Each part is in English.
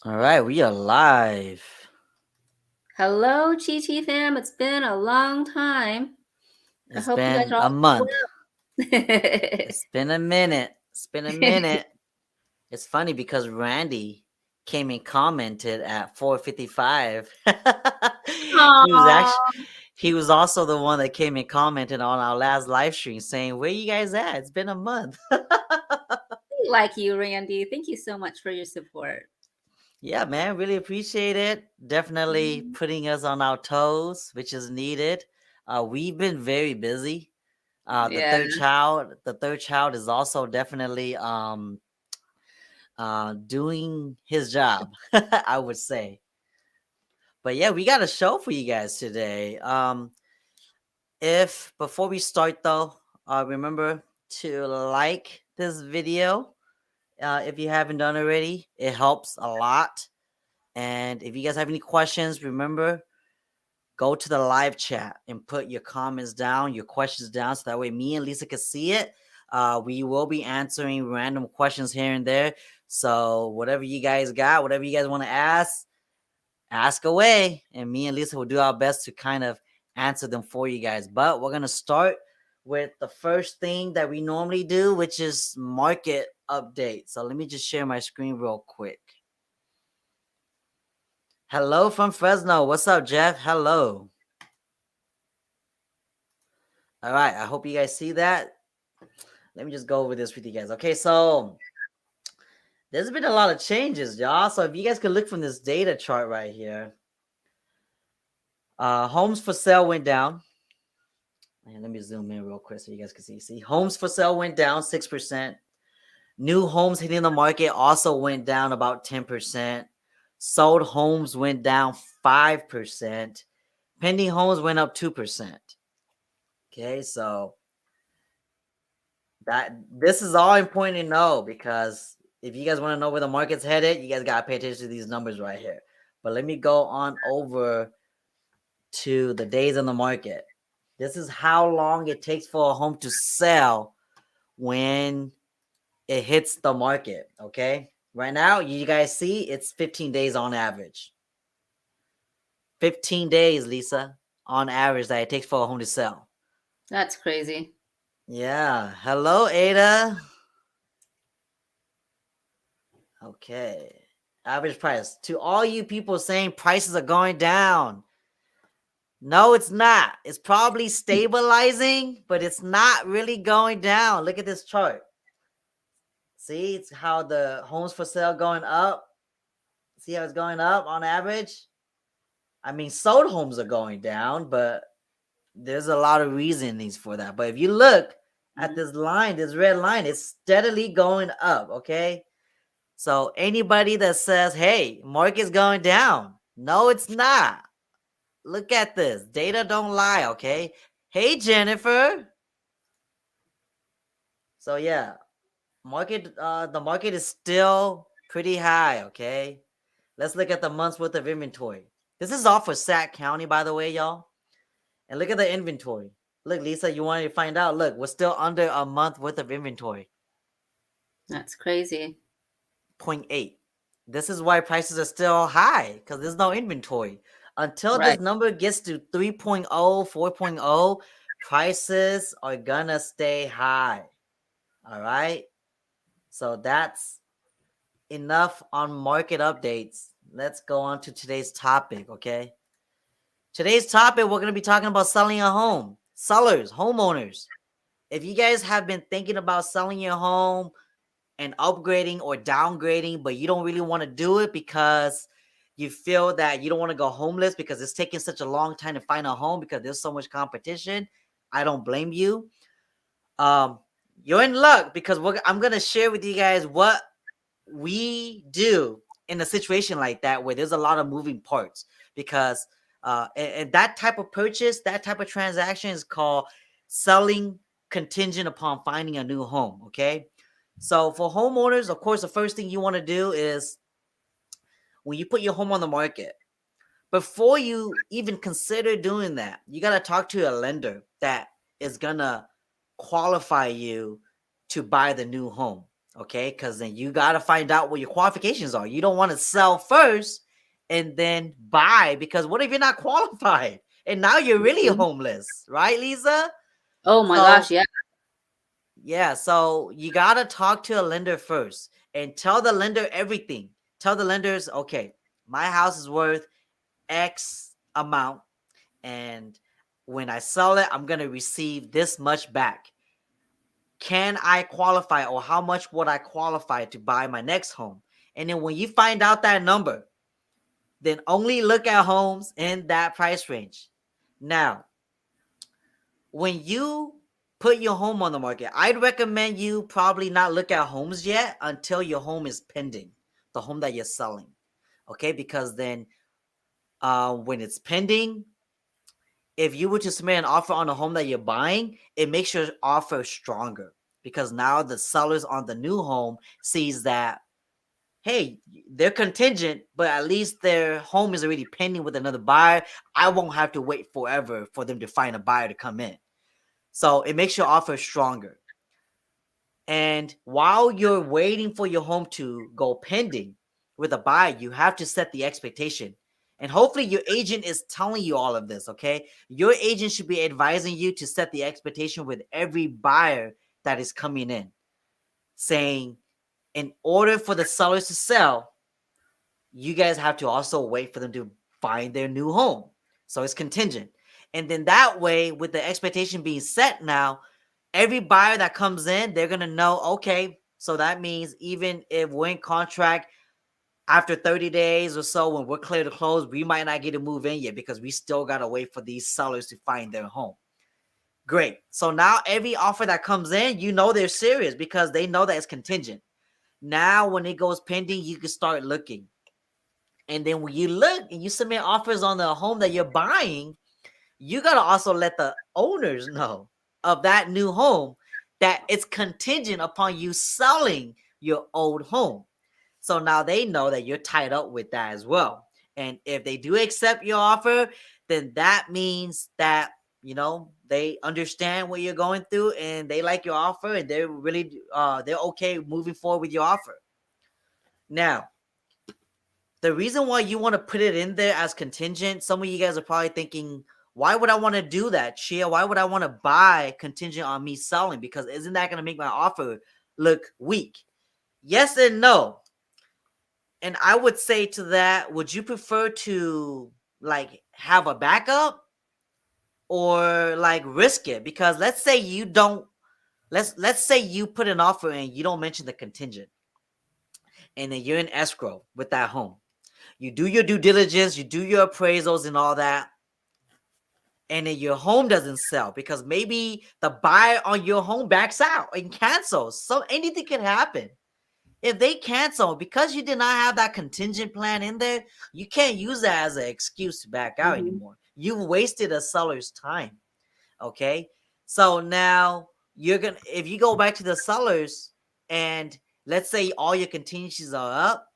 All right, we are live. Hello, Chi fam. It's been a long time. I It's hope you guys been are a all month. doing well. It's been a minute. It's been a minute. It's funny because Randy came and commented at 4:55. he was actually Aw, he was also the one that came and commented on our last live stream saying, "Where you guys at? It's been a month." we like you, Randy. Thank you so much for your support. Yeah, man, really appreciate it. Definitely Mhm. putting us on our toes, which is needed. We've been very busy. The Yeah, third child is also definitely doing his job, I would say. But yeah, we got a show for you guys today. If before we start though, remember to like this video. If you haven't done already, it helps a lot. And if you guys have any questions, remember go to the live chat and put your comments down, your questions down, so that way me and Lisa can see it. We will be answering random questions here and there. So whatever you guys got, whatever you guys want to ask away, and me and Lisa will do our best to kind of answer them for you guys. But we're gonna start with the first thing that we normally do, which is market update. So let me just share my screen real quick. Hello from Fresno. What's up, Jeff? Hello. All right. I hope you guys see that. Let me just go over this with you guys. Okay, so there's been a lot of changes, y'all. So if you guys could look from this data chart right here, homes for sale went down. And let me zoom in real quick so you guys can see. See, homes for sale went down 6%. New homes hitting the market also went down about 10%. Sold homes went down 5%. Pending homes went up 2%. Okay, so that this is all important to know because if you guys want to know where the market's headed, you guys gotta pay attention to these numbers right here. But let me go on over to the days on the market. This is how long it takes for a home to sell when it hits the market. Okay. Right now, you guys see it's 15 days on average. 15 days, Lisa, on average that it takes for a home to sell. that's crazy. Yeah. Hello, Ada. Okay. Average price. To all you people saying prices are going down. No, it's not. It's probably stabilizing, but it's not really going down. Look at this chart. See, it's how the homes for sale going up. See how it's going up on average? I mean, sold homes are going down, but there's a lot of reasonings for that. But if you look at Mhm. this line, this red line, it's steadily going up, okay? So anybody that says, hey, market's going down, no, it's not. Look at this. Data don't lie, okay? Hey, Jennifer. So yeah, the market is still pretty high, okay? Let's look at the month's worth of inventory. This is all for Sac County, by the way, y'all. And look at the inventory. Look, Lisa, you wanted to find out. Look, we're still under a month worth of inventory. That's crazy. Point 0.8. This is why prices are still high because there's no inventory. Until Right. this number gets to 3.0, 4.0, prices are gonna stay high. All right. So that's enough on market updates. Let's go on to today's topic, okay? Today's topic, we're going to be talking about selling a home. Sellers, homeowners. If you guys have been thinking about selling your home and upgrading or downgrading, but you don't really want to do it because you feel that you don't want to go homeless because it's taking such a long time to find a home because there's so much competition, I don't blame you. Um, you're in luck because I'm going to share with you guys what we do in a situation like that where there's a lot of moving parts because and that type of purchase, that type of transaction is called selling contingent upon finding a new home. Okay, so for homeowners, of course, the first thing you want to do is when you put your home on the market, before you even consider doing that, you got to talk to a lender that is gonna qualify you to buy the new home. Okay, because then you got to find out what your qualifications are. You don't want to sell first and then buy, because what if you're not qualified and now you're really Mhm. homeless, right, Lisa? Oh my So gosh, yeah. yeah, so you got to talk to a lender first and tell the lender everything. Tell the lenders, okay, my house is worth X amount, and when I sell it, I'm going to receive this much back. Can I qualify, or how much would I qualify to buy my next home? And then when you find out that number, then only look at homes in that price range. Now, when you put your home on the market, I'd recommend you probably not look at homes yet until your home is pending, the home that you're selling. Okay, because then when it's pending, if you were to submit an offer on a home that you're buying, it makes your offer stronger, because now the sellers on the new home sees that, hey, they're contingent, but at least their home is already pending with another buyer. I won't have to wait forever for them to find a buyer to come in. So it makes your offer stronger. And while you're waiting for your home to go pending with a buyer, you have to set the expectation. And hopefully your agent is telling you all of this, okay? Your agent should be advising you to set the expectation with every buyer that is coming in, saying, in order for the sellers to sell, you guys have to also wait for them to find their new home. So it's contingent. And then that way, with the expectation being set now, every buyer that comes in, they're going to know, okay, so that means even if we're in contract after 30 days or so, when we're clear to close, we might not get to move in yet because we still got to wait for these sellers to find their home. Great. So now every offer that comes in, you know they're serious because they know that it's contingent. Now, when it goes pending, you can start looking. And then when you look and you submit offers on the home that you're buying, you got to also let the owners know of that new home that it's contingent upon you selling your old home. So now they know that you're tied up with that as well. And if they do accept your offer, then that means that, they understand what you're going through and they like your offer, and they're really they're okay moving forward with your offer. Now, the reason why you want to put it in there as contingent, some of you guys are probably thinking, why would I want to do that, Chia? Why would I want to buy contingent on me selling? Because isn't that going to make my offer look weak? Yes and no. And I would say to that, would you prefer to like have a backup or like risk it? Because let's say you don't, let's say you put an offer and you don't mention the contingent, and then you're in escrow with that home. You do your due diligence, you do your appraisals and all that, and then your home doesn't sell because maybe the buyer on your home backs out and cancels. So anything can happen. If they cancel because you did not have that contingent plan in there, you can't use that as an excuse to back out Mhm. anymore. You've wasted a seller's time. Okay. So now if you go back to the sellers and let's say all your contingencies are up,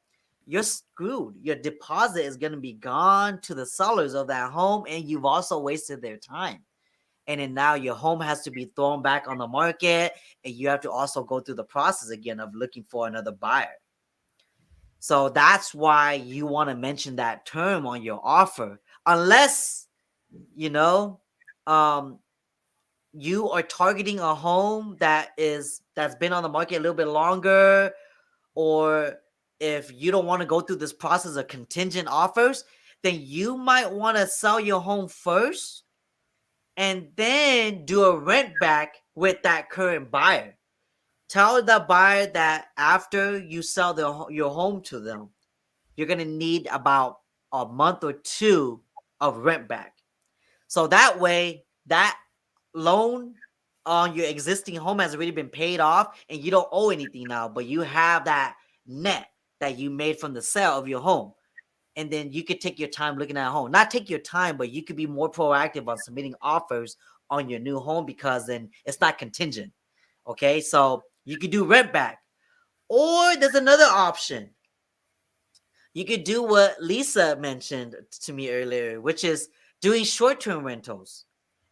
you're screwed. Your deposit is going to be gone to the sellers of that home, and you've also wasted their time. And then now your home has to be thrown back on the market, and you have to also go through the process again of looking for another buyer. So that's why you want to mention that term on your offer, unless you know um, you are targeting a home that's been on the market a little bit longer, or if you don't want to go through this process of contingent offers, then you might want to sell your home first and then do a rent back with that current buyer. Tell the buyer that after you sell your home to them, you're going to need about a month or two of rent back. So that way, that loan on your existing home has already been paid off and you don't owe anything now, but you have that net that you made from the sale of your home. And then you could take your time looking at a home. Not take your time, but you could be more proactive on submitting offers on your new home because then it's not contingent. Okay, so you could do rent back. Or there's another option. You could do what Lisa mentioned to me earlier, which is doing short term rentals.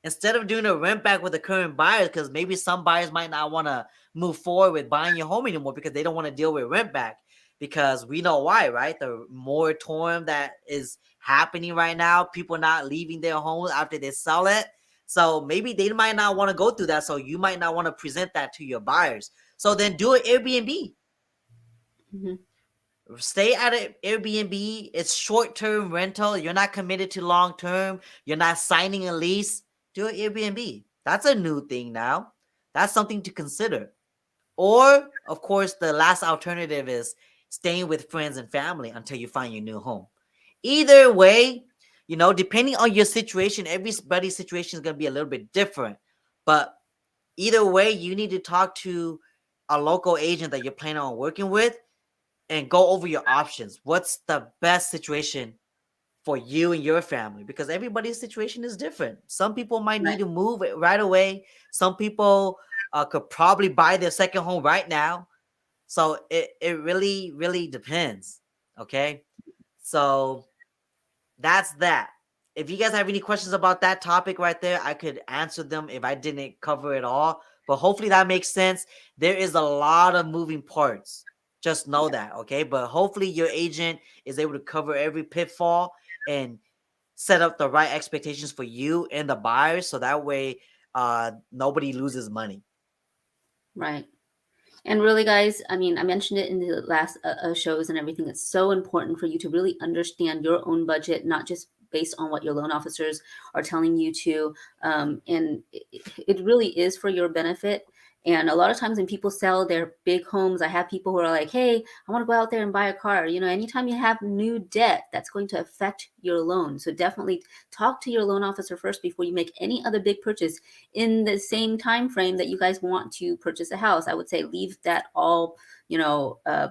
instead of doing a rent back with the current buyers, because maybe some buyers might not want to move forward with buying your home anymore because they don't want to deal with rent back. Because we know why, right? The moratorium that is happening right now, people not leaving their homes after they sell it. So maybe they might not want to go through that. So you might not want to present that to your buyers. So then do an Airbnb. Mm-hmm. Stay at an Airbnb. It's short-term rental. You're not committed to long-term. You're not signing a lease. Do an Airbnb. That's a new thing now. That's something to consider. Or, of course, the last alternative is staying with friends and family until you find your new home. Either way, depending on your situation, everybody's situation is going to be a little bit different. But either way, you need to talk to a local agent that you're planning on working with and go over your options. What's the best situation for you and your family? Because everybody's situation is different. Some people might need Right. to move right away. Some people could probably buy their second home right now. So it really, really depends. Okay. So that's that. If you guys have any questions about that topic right there, I could answer them if I didn't cover it all. But hopefully that makes sense. There is a lot of moving parts. Just know that, okay? But hopefully your agent is able to cover every pitfall and set up the right expectations for you and the buyers so that way nobody loses money. Right. And really, guys, I mean, I mentioned it in the last shows and everything. It's so important for you to really understand your own budget, not just based on what your loan officers are telling you to. And it really is for your benefit. And a lot of times when people sell their big homes, I have people who are like, hey, I want to go out there and buy a car. Anytime you have new debt, that's going to affect your loan. So definitely talk to your loan officer first before you make any other big purchase in the same time frame that you guys want to purchase a house. I would say leave that all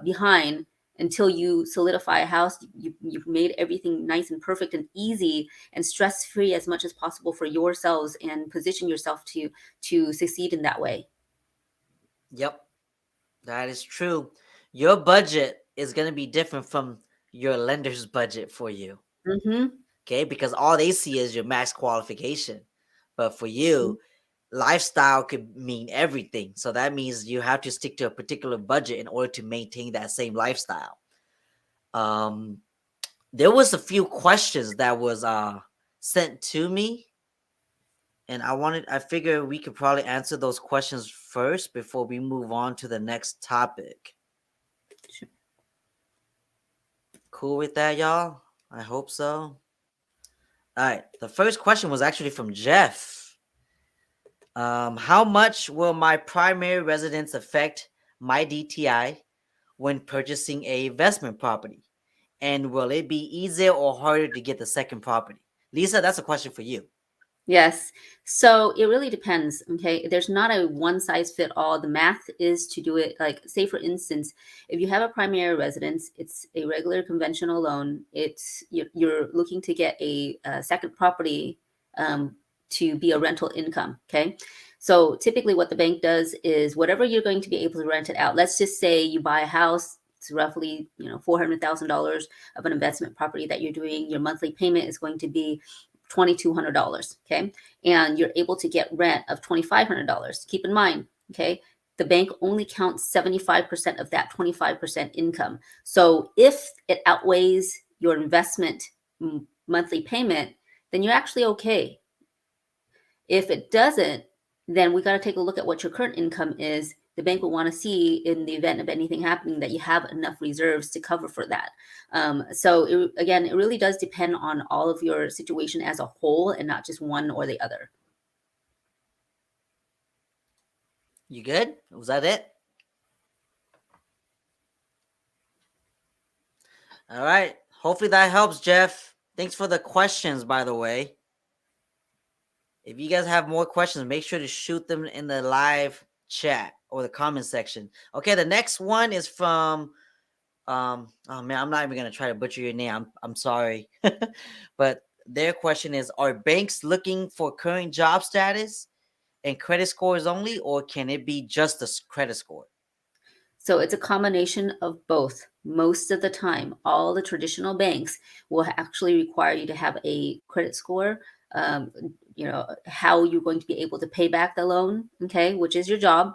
behind until you solidify a house. You've made everything nice and perfect and easy and stress free as much as possible for yourselves, and position yourself to succeed in that way. Yep, that is true. Your budget is going to be different from your lender's budget for you. Mm-hmm. Okay, because all they see is your max qualification. But for you, lifestyle could mean everything. So that means you have to stick to a particular budget in order to maintain that same lifestyle. Um, there was a few questions that was sent to me, and I figured we could probably answer those questions first before we move on to the next topic. Sure. Cool with that, y'all? I hope so. All right. The first question was actually from Jeff. How much will my primary residence affect my DTI when purchasing a investment property? And will it be easier or harder to get the second property? Lisa, that's a question for you. Yes. So it really depends. Okay. There's not a one size fit all. The math is to do it like, say, for instance, if you have a primary residence, it's a regular conventional loan. You're looking to get a second property to be a rental income. Okay. So typically what the bank does is whatever you're going to be able to rent it out. Let's just say you buy a house. It's roughly, $400,000 of an investment property that you're doing. Your monthly payment is going to be $2,200, okay? And you're able to get rent of $2,500. Keep in mind, okay, the bank only counts 75% of that 25% income. So if it outweighs your investment monthly payment, then you're actually okay. If it doesn't, then we got to take a look at what your current income is. The bank will want to see, in the event of anything happening, that you have enough reserves to cover for that. Again, it really does depend on all of your situation as a whole and not just one or the other. You good? Was that it? All right. Hopefully that helps, Jeff. Thanks for the questions, by the way. If you guys have more questions, make sure to shoot them in the live chat or the comment section. Okay, the next one is from oh man, I'm not even gonna try to butcher your name. I'm sorry. But their question is, are banks looking for current job status and credit scores only, or can it be just a credit score? So it's a combination of both. Most of the time, all the traditional banks will actually require you to have a credit score um, how you're going to be able to pay back the loan, okay, which is your job,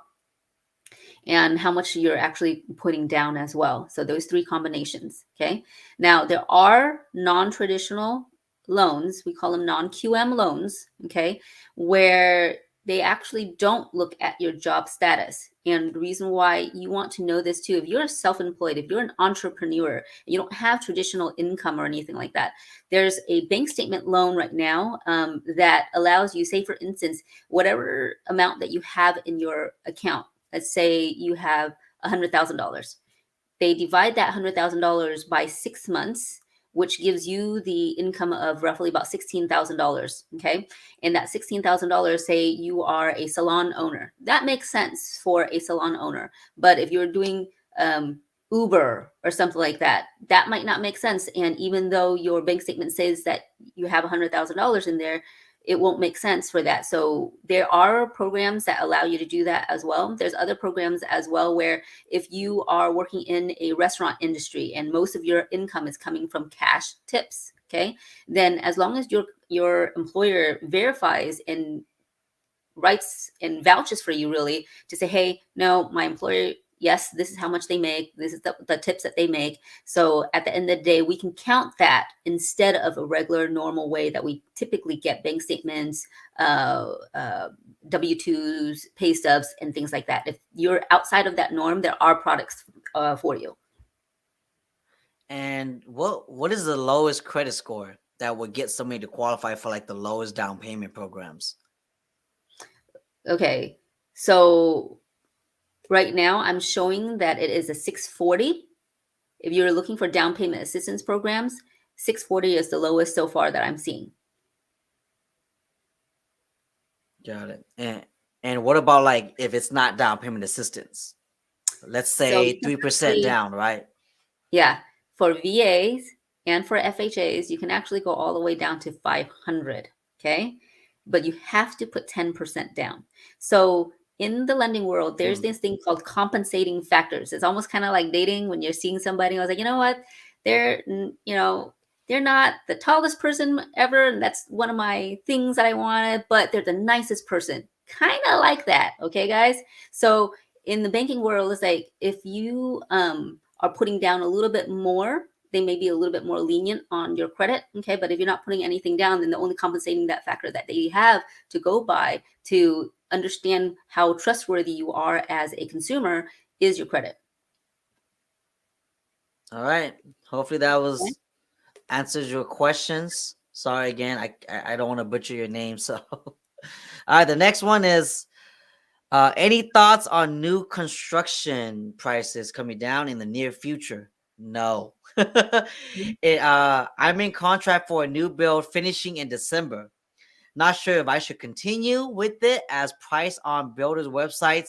and how much you're actually putting down as well. So those three combinations, okay? Now, there are non-traditional loans, we call them non-QM loans, okay, where they actually don't look at your job status. And the reason why you want to know this too, if you're self-employed, if you're an entrepreneur, you don't have traditional income or anything like that, there's a bank statement loan right now that allows you, say for instance, whatever amount that you have in your account. Let's say you have $100,000. They divide that $100,000 by 6 months, which gives you the income of roughly about $16,000. Okay. And that $16,000, say you are a salon owner. That makes sense for a salon owner. But if you're doing Uber or something like that, that might not make sense. And even though your bank statement says that you have $100,000 in there, it won't make sense for that. So there are programs that allow you to do that as well. There's other programs as well where if you are working in a restaurant industry and most of your income is coming from cash tips, okay, then as long as your employer verifies and writes and vouches for you, really, to say, hey, no, my employer, yes, this is how much they make, this is the tips that they make. So at the end of the day, we can count that instead of a regular normal way that we typically get bank statements, W-2s, pay stubs, and things like that. If you're outside of that norm, there are products for you. And what is the lowest credit score that would get somebody to qualify for like the lowest down payment programs? Okay, so right now I'm showing that it is a 640. If you're looking for down payment assistance programs, 640 is the lowest so far that I'm seeing. Got it. And what about like if it's not down payment assistance? Let's say 3% down, right? Yeah, for VAs and for FHAs, you can actually go all the way down to 500, okay? But you have to put 10% down. So in the lending world, there's this thing called compensating factors. It's almost kind of like dating when you're seeing somebody. I was like, you know what? They're, they're not the tallest person ever. And that's one of my things that I wanted, but they're the nicest person. Kind of like that. Okay, guys? So in the banking world, it's like if you are putting down a little bit more, they may be a little bit more lenient on your credit, okay? But if you're not putting anything down, then the only compensating that factor that they have to go by to understand how trustworthy you are as a consumer is your credit. All right. Hopefully that was answers your questions. Sorry again, I don't want to butcher your name. So, all right. The next one is any thoughts on new construction prices coming down in the near future? No. I'm in contract for a new build finishing in December. Not sure if I should continue with it as price on builders' websites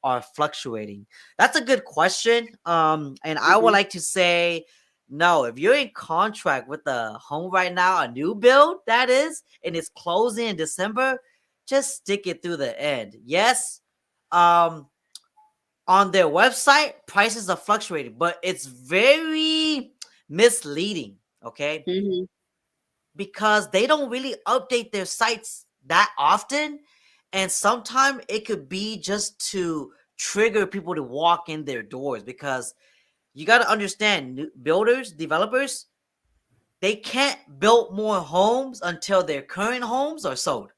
are fluctuating. That's a good question. And I would like to say no. If you're in contract with the home right now, a new build that is, and it's closing in December, just stick it through the end. Yes, on their website, prices are fluctuating, but it's very misleading, okay? Because they don't really update their sites that often. And sometimes it could be just to trigger people to walk in their doors, because you got to understand, builders, developers, they can't build more homes until their current homes are sold.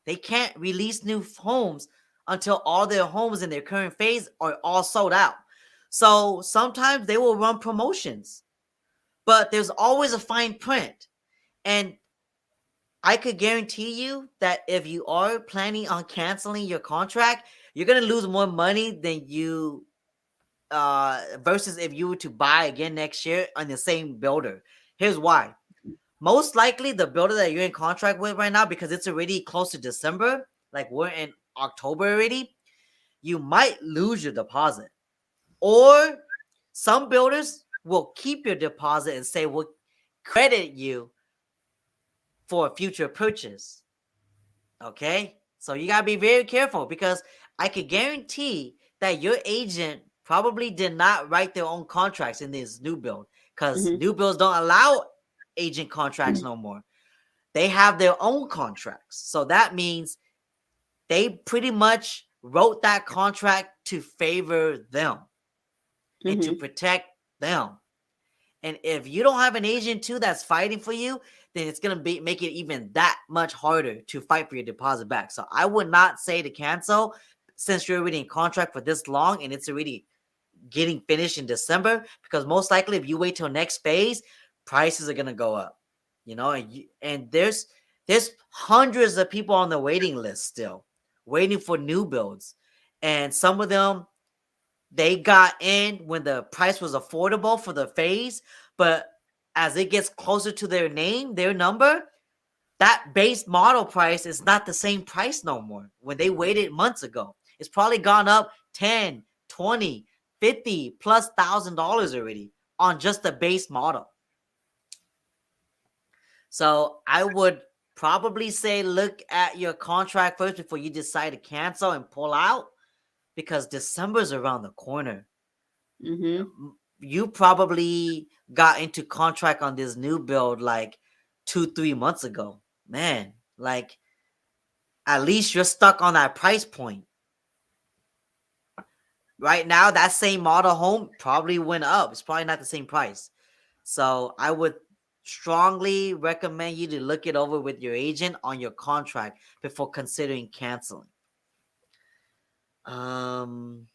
They can't release new homes until all their homes in their current phase are all sold out. So sometimes they will run promotions, but there's always a fine print. And I could guarantee you that if you are planning on canceling your contract, you're going to lose more money than you versus if you were to buy again next year on the same builder. Here's why. Most likely the builder that you're in contract with right now, because it's already close to December, like we're in October already, you might lose your deposit. Or some builders will keep your deposit and say we'll credit you for a future purchase. Okay? So you gotta be very careful, because I could guarantee that your agent probably did not write their own contracts in this new build, because new builds don't allow agent contracts no more. they have their own contracts. So that means they pretty much wrote that contract to favor them and to Mm-hmm. protect them. And if you don't have an agent too that's fighting for you, then it's gonna be make it even that much harder to fight for your deposit back. So I would not say to cancel since you're already in contract for this long and it's already getting finished in December, because most likely if you wait till next phase, prices are gonna go up. You know, and there's hundreds of people on the waiting list still waiting for new builds, and some of them they got in when the price was affordable for the phase, but as it gets closer to their name, their number, that base model price is not the same price no more. When they waited months ago, it's probably gone up 10, 20, 50 plus $1,000 already on just the base model. So I would probably say look at your contract first before you decide to cancel and pull out, because December's around the corner. Mm-hmm. You probably got into contract on this new build like 2-3 months ago. Man, like at least you're stuck on that price point. Right now, that same model home probably went up. It's probably not the same price. So I would strongly recommend you to look it over with your agent on your contract before considering canceling. And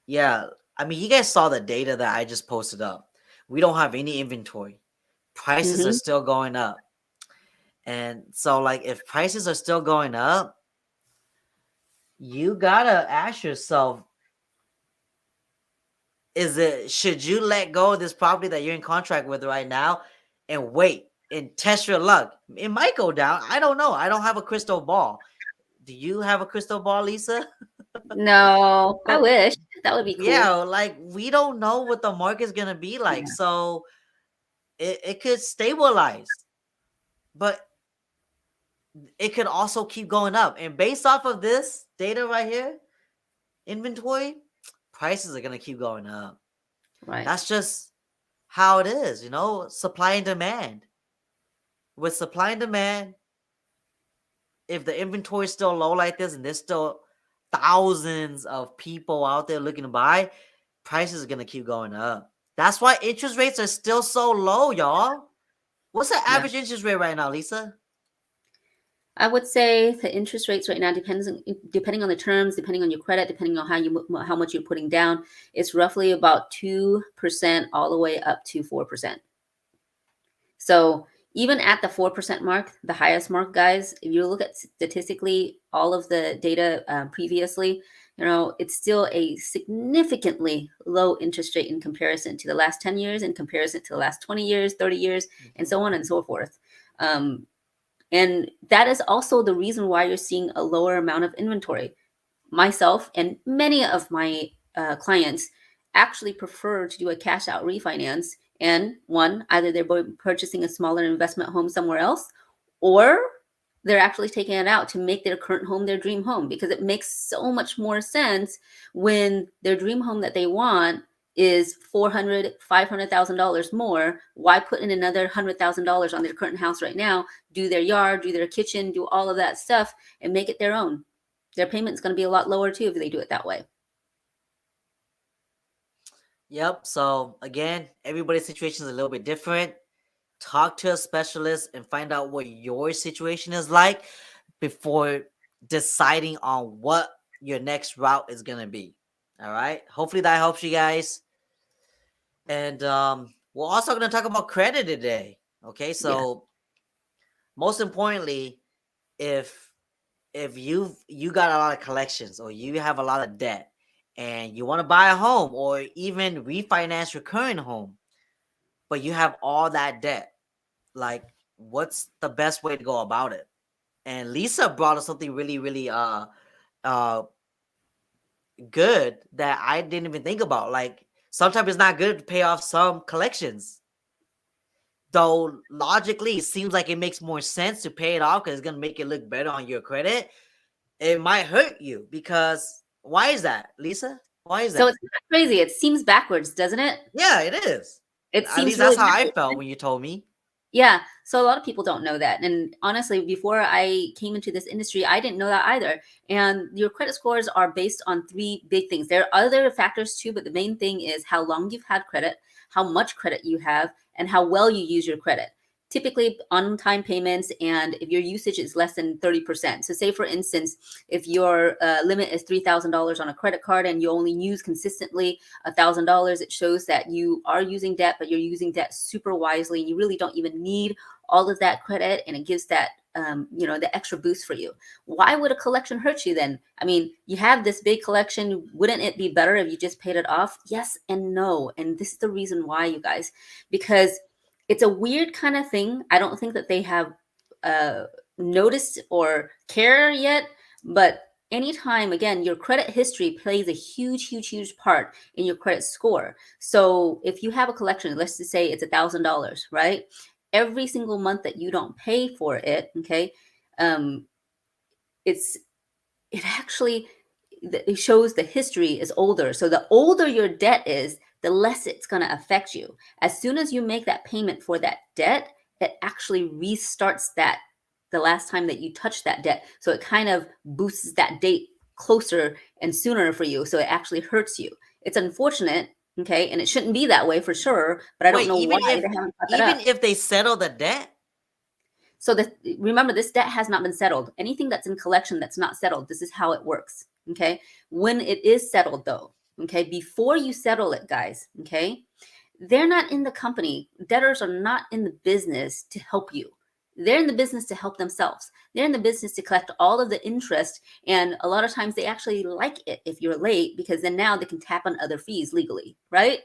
yeah, I mean, you guys saw the data that I just posted up. We don't have any inventory. Prices are Mm-hmm. still going up. And so, like, if prices are still going up, you gotta ask yourself, should you let go of this property that you're in contract with right now and wait and test your luck? It might go down. I don't know. I don't have a crystal ball. Do you have a crystal ball, Lisa? No, I But wish that would be yeah, cool. like we don't know what the market's gonna be like. Yeah. So it could stabilize, but it could also keep going up. And based off of this data right here, inventory, prices are gonna keep going up. Right. That's just how it is, supply and demand. With supply and demand, if the inventory is still low like this and there's still thousands of people out there looking to buy, prices are gonna keep going up. That's why interest rates are still so low, y'all. What's the Yeah. average interest rate right now, Lisa? I would say the interest rates right now depending on the terms, depending on your credit, depending on how much you're putting down, it's roughly about 2% all the way up to 4%. So even at the 4% mark, the highest mark, guys, if you look at statistically all of the data previously, it's still a significantly low interest rate in comparison to the last 10 years, in comparison to the last 20 years, 30 years, and so on and so forth. And that is also the reason why you're seeing a lower amount of inventory. Myself and many of my clients actually prefer to do a cash out refinance. And one, either they're purchasing a smaller investment home somewhere else, or they're actually taking it out to make their current home their dream home, because it makes so much more sense when their dream home that they want is $500,000 more. Why put in another $100,000 on their current house right now, do their yard, do their kitchen, do all of that stuff, and make it their own? Their payment's going to be a lot lower too if they do it that way. Yep. So again, everybody's situation is a little bit different. Talk to a specialist and find out what your situation is like before deciding on what your next route is gonna be. All right. Hopefully that helps you guys. And we're also gonna talk about credit today. Okay. Yeah. So most importantly, if you got a lot of collections or you have a lot of debt and you want to buy a home or even refinance your current home, but you have all that debt, like what's the best way to go about it? And Lisa brought us something really, really good that I didn't even think about. Like sometimes it's not good to pay off some collections. Though logically it seems like it makes more sense to pay it off because it's gonna make it look better on your credit. It might hurt you because why is that, Lisa? Why is So that? it's not crazy. It seems backwards, doesn't it? Yeah, it is. It At seems least really that's how I backwards. felt when you told me. Yeah. So a lot of people don't know that. And honestly, before I came into this industry, I didn't know that either. And your credit scores are based on three big things. There are other factors too, but the main thing is how long you've had credit, how much credit you have, and how well you use your credit. Typically on time payments, and if your usage is less than 30%. So, say for instance, if your limit is $3,000 on a credit card and you only use consistently $1,000, it shows that you are using debt, but you're using debt super wisely, and you really don't even need all of that credit, and it gives that the extra boost for you. Why would a collection hurt you then? I mean, you have this big collection. Wouldn't it be better if you just paid it off? Yes and no. And this is the reason why, you guys, because it's a weird kind of thing. I don't think that they have uh, noticed or care yet, but anytime, again, your credit history plays a huge, huge, huge part in your credit score. So if you have a collection, let's just say it's $1,000, right? Every single month that you don't pay for it, okay, um, it's it actually it shows the history is older. So the older your debt is, the less it's going to affect you. As soon as you make that payment for that debt, it actually restarts that the last time that you touched that debt. So it kind of boosts that date closer and sooner for you. So it actually hurts you. It's unfortunate, okay, and it shouldn't be that way for sure. But I don't Wait, know why they haven't cut that even up. if they settle the debt? So remember, this debt has not been settled. Anything that's in collection that's not settled, this is how it works. Okay. When it is settled, though, okay, before you settle it, guys, okay, they're not in the company. Debtors are not in the business to help you. They're in the business to help themselves. They're in the business to collect all of the interest. And a lot of times they actually like it if you're late, because then now they can tap on other fees legally, right?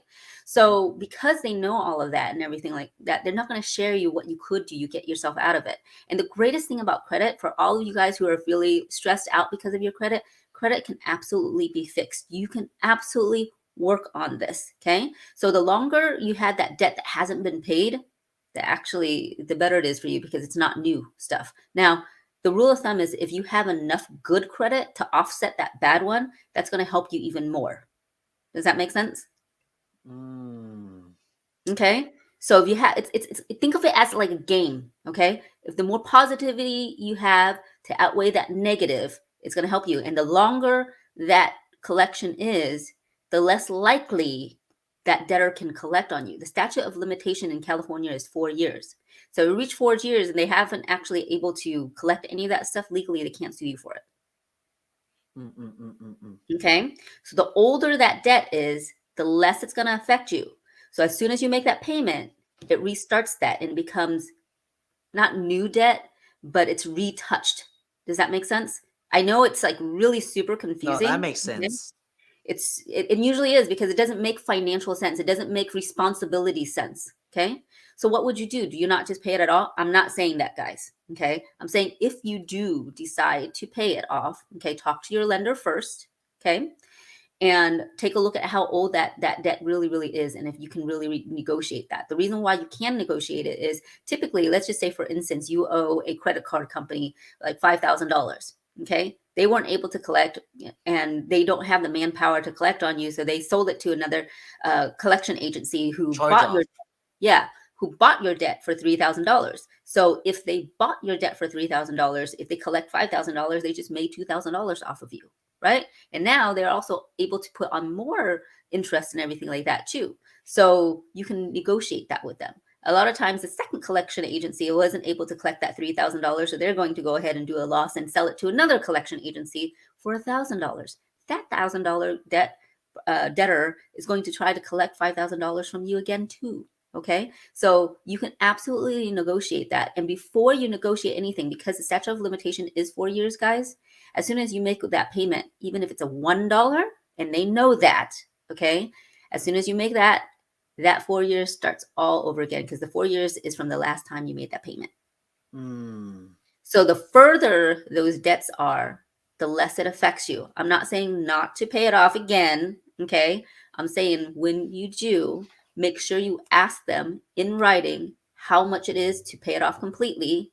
So because they know all of that and everything like that, they're not going to share you what you could do. You get yourself out of it. And the greatest thing about credit, for all of you guys who are really stressed out because of your credit, credit can absolutely be fixed. You can absolutely work on this. Okay. So the longer you had that debt that hasn't been paid, the better it is for you, because it's not new stuff. Now, the rule of thumb is if you have enough good credit to offset that bad one, that's going to help you even more. Does that make sense? Mm. Okay. So if you have, it's think of it as like a game. Okay. If the more positivity you have to outweigh that negative, it's going to help you. And the longer that collection is, the less likely that debtor can collect on you. The statute of limitation in California is 4 years. So you reach 4 years and they haven't actually able to collect any of that stuff legally, they can't sue you for it. Okay. So the older that debt is, the less it's going to affect you. So as soon as you make that payment, it restarts that and becomes not new debt, but it's retouched. Does that make sense? I know it's like really super No, that confusing. makes Okay? sense. It usually is, because it doesn't make financial sense. It doesn't make responsibility sense. Okay. So what would you do? Do you not just pay it at all? I'm not saying that, guys. Okay. I'm saying if you do decide to pay it off, okay, talk to your lender first. Okay. And take a look at how old that debt really, really is, and if you can really negotiate that. The reason why you can negotiate it is, typically, let's just say, for instance, you owe a credit card company like $5,000. Okay, they weren't able to collect, and they don't have the manpower to collect on you, so they sold it to another collection agency who Charge bought off. who bought your debt for $3,000. So if they bought your debt for $3,000, if they collect $5,000, they just made $2,000 off of you, right? And now they're also able to put on more interest and everything like that too. So you can negotiate that with them. A lot of times the second collection agency wasn't able to collect that $3,000, so they're going to go ahead and do a loss and sell it to another collection agency for $1,000. That $1,000 debtor is going to try to collect $5,000 from you again too. Okay, so you can absolutely negotiate that. And before you negotiate anything, because the statute of limitation is 4 years, guys, as soon as you make that payment, even if it's a $1, and they know that, okay, as soon as you make that 4 years starts all over again, because the 4 years is from the last time you made that payment. So the further those debts are, the less it affects you. I'm not saying not to pay it off again, okay? I'm saying when you do, make sure you ask them in writing how much it is to pay it off completely.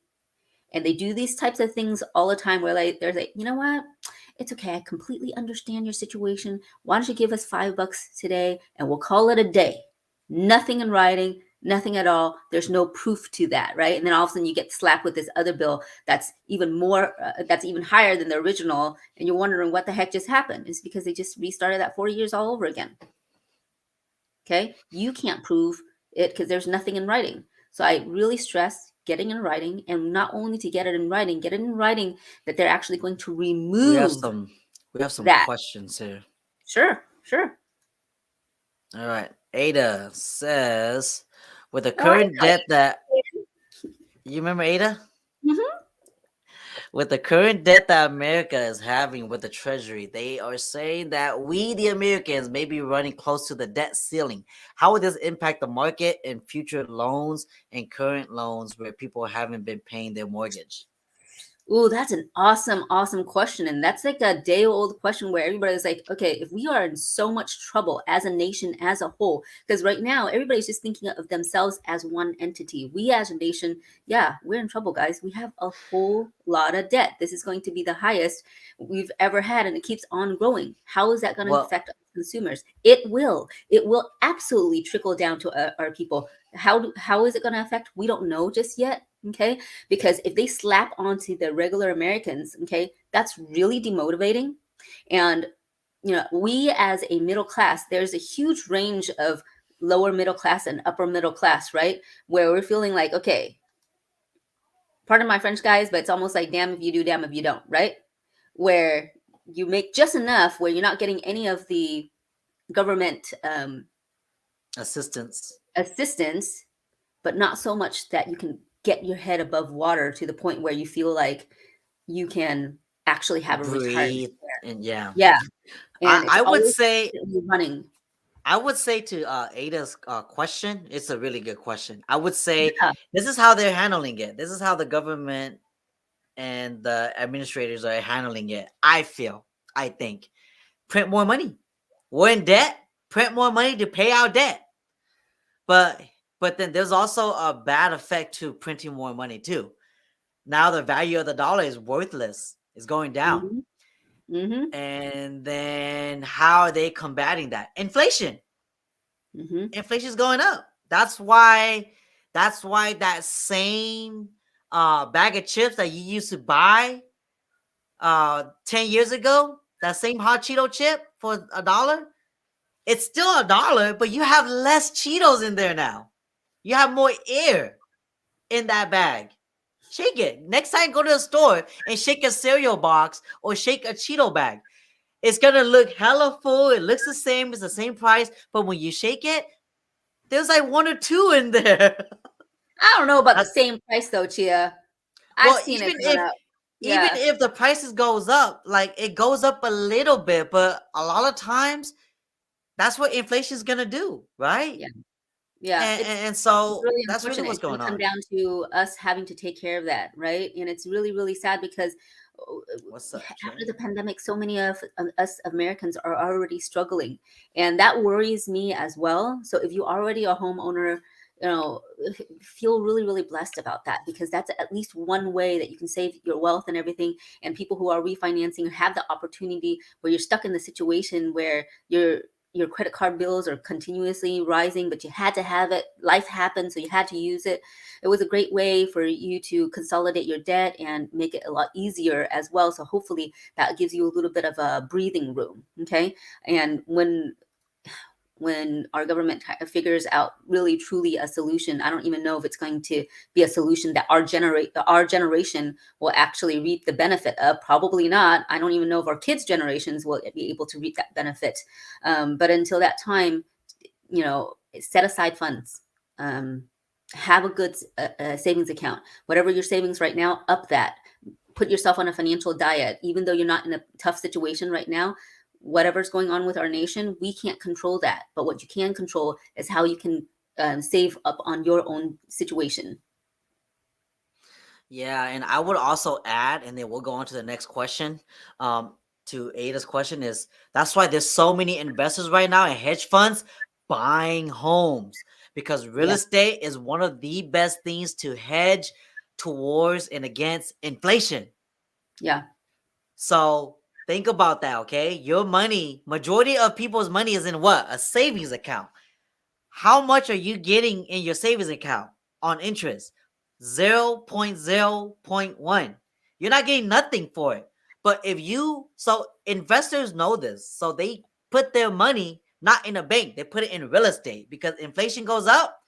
And they do these types of things all the time, where they're like, you know what? It's okay. I completely understand your situation. Why don't you give us $5 today and we'll call it a day? Nothing in writing, Nothing at all. There's no proof to that, right? And then all of a sudden you get slapped with this other bill that's even more, that's even higher than the original, and you're wondering what the heck just happened. It's because they just restarted that 40 years all over again. Okay, you can't prove it because there's nothing in writing. So I really stress getting in writing, and not only to get it in writing that they're actually going to We have remove some we have some that. questions here. Sure, sure. All right. Ada says, with the Oh, I current know debt that you remember Ada? Mm-hmm. With the current debt that America is having with the Treasury, they are saying that we, the Americans, may be running close to the debt ceiling. How would this impact the market and future loans and current loans where people haven't been paying their mortgage? Ooh, that's an awesome question. And that's like a day-old question where everybody's like, okay, if we are in so much trouble as a nation as a whole, because right now everybody's just thinking of themselves as one entity. We as a nation, yeah, we're in trouble, guys. We have a whole lot of debt. This is going to be the highest we've ever had, and it keeps on growing. How is that going to Well, affect consumers? It will. It will absolutely trickle down to our people. How is it going to affect? We don't know just yet. Okay, because if they slap onto the regular Americans, okay, that's really demotivating. And we as a middle class, there's a huge range of lower middle class and upper middle class, right? Where we're feeling like, okay, pardon my French, guys, but it's almost like damn if you do, damn if you don't, right? Where you make just enough where you're not getting any of the government assistance. assistance, but not so much that you can get your head above water to the point where you feel like you can actually have a retirement. Breathe and yeah. Yeah, and it's I would always say running. to Ada's question, it's a really good question. I would say Yeah. this is how they're handling it. This is how the government and the administrators are handling it. I think, print more money. We're in debt. Print more money to pay our debt. But then there's also a bad effect to printing more money too. Now the value of the dollar is worthless. It's going down. Mhm. Mhm. And then how are they combating that? Inflation. Mhm. Inflation is going up. That's why that same bag of chips that you used to buy 10 years ago, that same hot Cheeto chip for $1, it's still $1, but you have less Cheetos in there now. You have more air in that bag. Shake it. Next time, go to the store and shake a cereal box or shake a Cheeto bag. It's gonna look hella full. It looks the same. It's the same price, but when you shake it, there's like one or two in there. I don't know about the That's, same price though, Chia. I've well, seen it going up. even Yeah. if the prices goes up, like it goes up a little bit, but a lot of times that's what inflation is gonna do, right? Yeah. Yeah. And It's so really that's really unfortunate. what's It's going going to come on. down to us having to take care of that, right? And it's really, really sad because What's up, after Trey? the pandemic, so many of us Americans are already struggling, and that worries me as well. So if you already a homeowner, you know, feel really, really blessed about that because that's at least one way that you can save your wealth and everything. And people who are refinancing have the opportunity where you're stuck in the situation where your credit card bills are continuously rising, but you had to have it. Life happened, so you had to use it. It was a great way for you to consolidate your debt and make it a lot easier as well. So hopefully that gives you a little bit of a breathing room. Okay. And when our government figures out really truly a solution, I don't even know if it's going to be a solution that our generation will actually reap the benefit of. Probably not. I don't even know if our kids generations will be able to reap that benefit. But until that time, set aside funds. um, have a good savings account. Whatever your savings right now, up that. Put yourself on a financial diet. Even though you're not in a tough situation right now, whatever's going on with our nation, we can't control that. But what you can control is how you can save up on your own situation. Yeah, and I would also add, and then we'll go on to the next question. Um, to Ada's question is that's why there's so many investors right now and hedge funds buying homes because real Yeah, estate is one of the best things to hedge towards and against inflation. yeah, So think about that, okay? Your money, majority of people's money is in what? A savings account. how much are you getting in your savings account on interest? 0.0.1. You're not getting nothing for it. But so investors know this. So they put their money not in a bank, they put it in real estate because inflation goes up.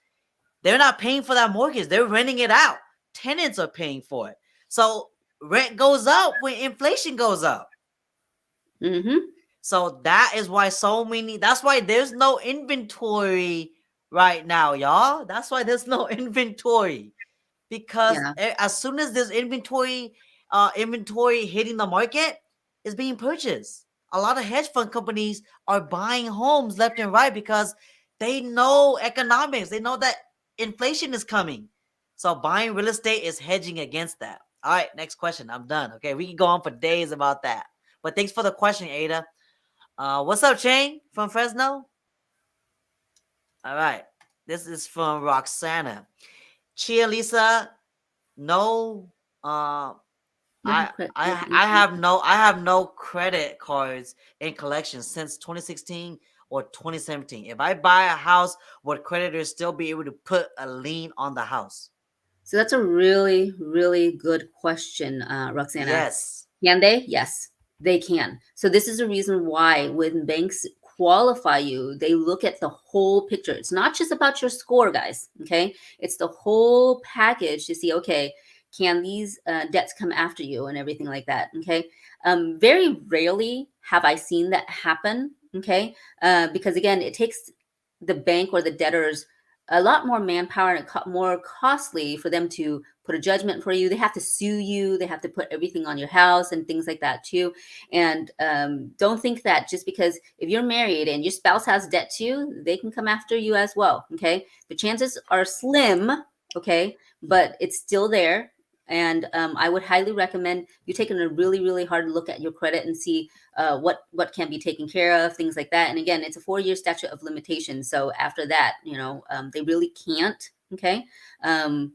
They're not paying for that mortgage, they're renting it out. Tenants are paying for it. So rent goes up when inflation goes up. Mm-hmm. So that's why there's no inventory right now, y'all. That's why there's no inventory. Because Yeah. as soon as there's inventory hitting the market, is being purchased. A lot of hedge fund companies are buying homes left and right because they know economics. They know that inflation is coming. So buying real estate is hedging against that. All right, next question. I'm done. Okay, we can go on for days about that. But thanks for the question, Ada. What's up, Chang from Fresno? All right, this is from Roxana. Lisa, no, uh, No I credit. I have no credit cards in collection since 2016 or 2017. If I buy a house, would creditors still be able to put a lien on the house? So that's a really, really good question, Roxana. Yes. Can they? Yes, they can. So this is the reason why when banks qualify you, they look at the whole picture. It's not just about your score, guys. Okay, it's the whole package to see. Okay, can these debts come after you and everything like that? Okay, very rarely have I seen that happen. Okay, because again, it takes the bank or the debtors a lot more manpower and more costly for them to put a judgment for you. They have to sue you. They have to put everything on your house and things like that too. And don't think that just because if you're married and your spouse has debt too, they can come after you as well. Okay, the chances are slim. Okay, but it's still there. And I would highly recommend you taking a really, really hard look at your credit and see what can be taken care of, things like that. And again, it's a 4-year statute of limitations. So after that, they really can't. Okay. Um,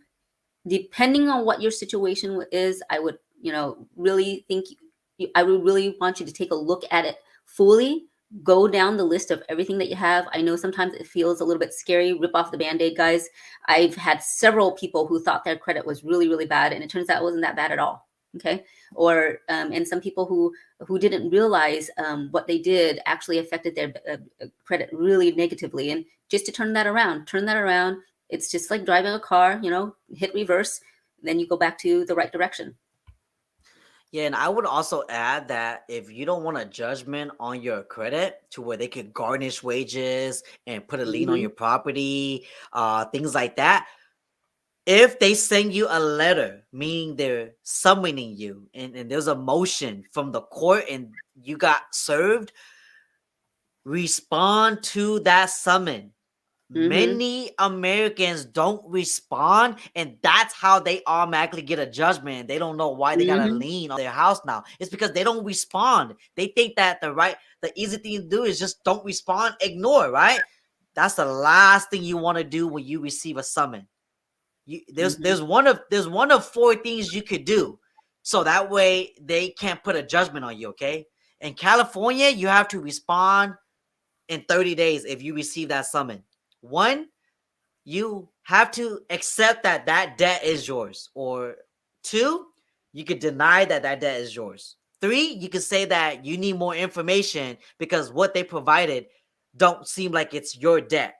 Depending on what your situation is, I would, really think I would really want you to take a look at it fully. Go down the list of everything that you have. I know sometimes it feels a little bit scary. Rip off the band-aid, guys. I've had several people who thought their credit was really, really bad, and it turns out it wasn't that bad at all. Okay, or and some people who didn't realize what they did actually affected their credit really negatively. And just to turn that around, it's just like driving a car, hit reverse, then you go back to the right direction. Yeah, and I would also add that if you don't want a judgment on your credit to where they could garnish wages and put a lien on Hmm. your property, things like that, if they send you a letter, meaning they're summoning you, and there's a motion from the court and you got served, respond to that summon. Hmm. Many Americans don't respond, and that's how they automatically get a judgment. They don't know why they got a Hmm. lien on their house now. It's because they don't respond. They think that the easy thing to do is just don't respond, ignore, right? That's the last thing you want to do when you receive a summon. Hmm. There's one of four things you could do, so that way they can't put a judgment on you. Okay, in California, you have to respond in 30 days if you receive that summon. One, you have to accept that that debt is yours. Or two, you could deny that that debt is yours. Three, you could say that you need more information because what they provided don't seem like it's your debt.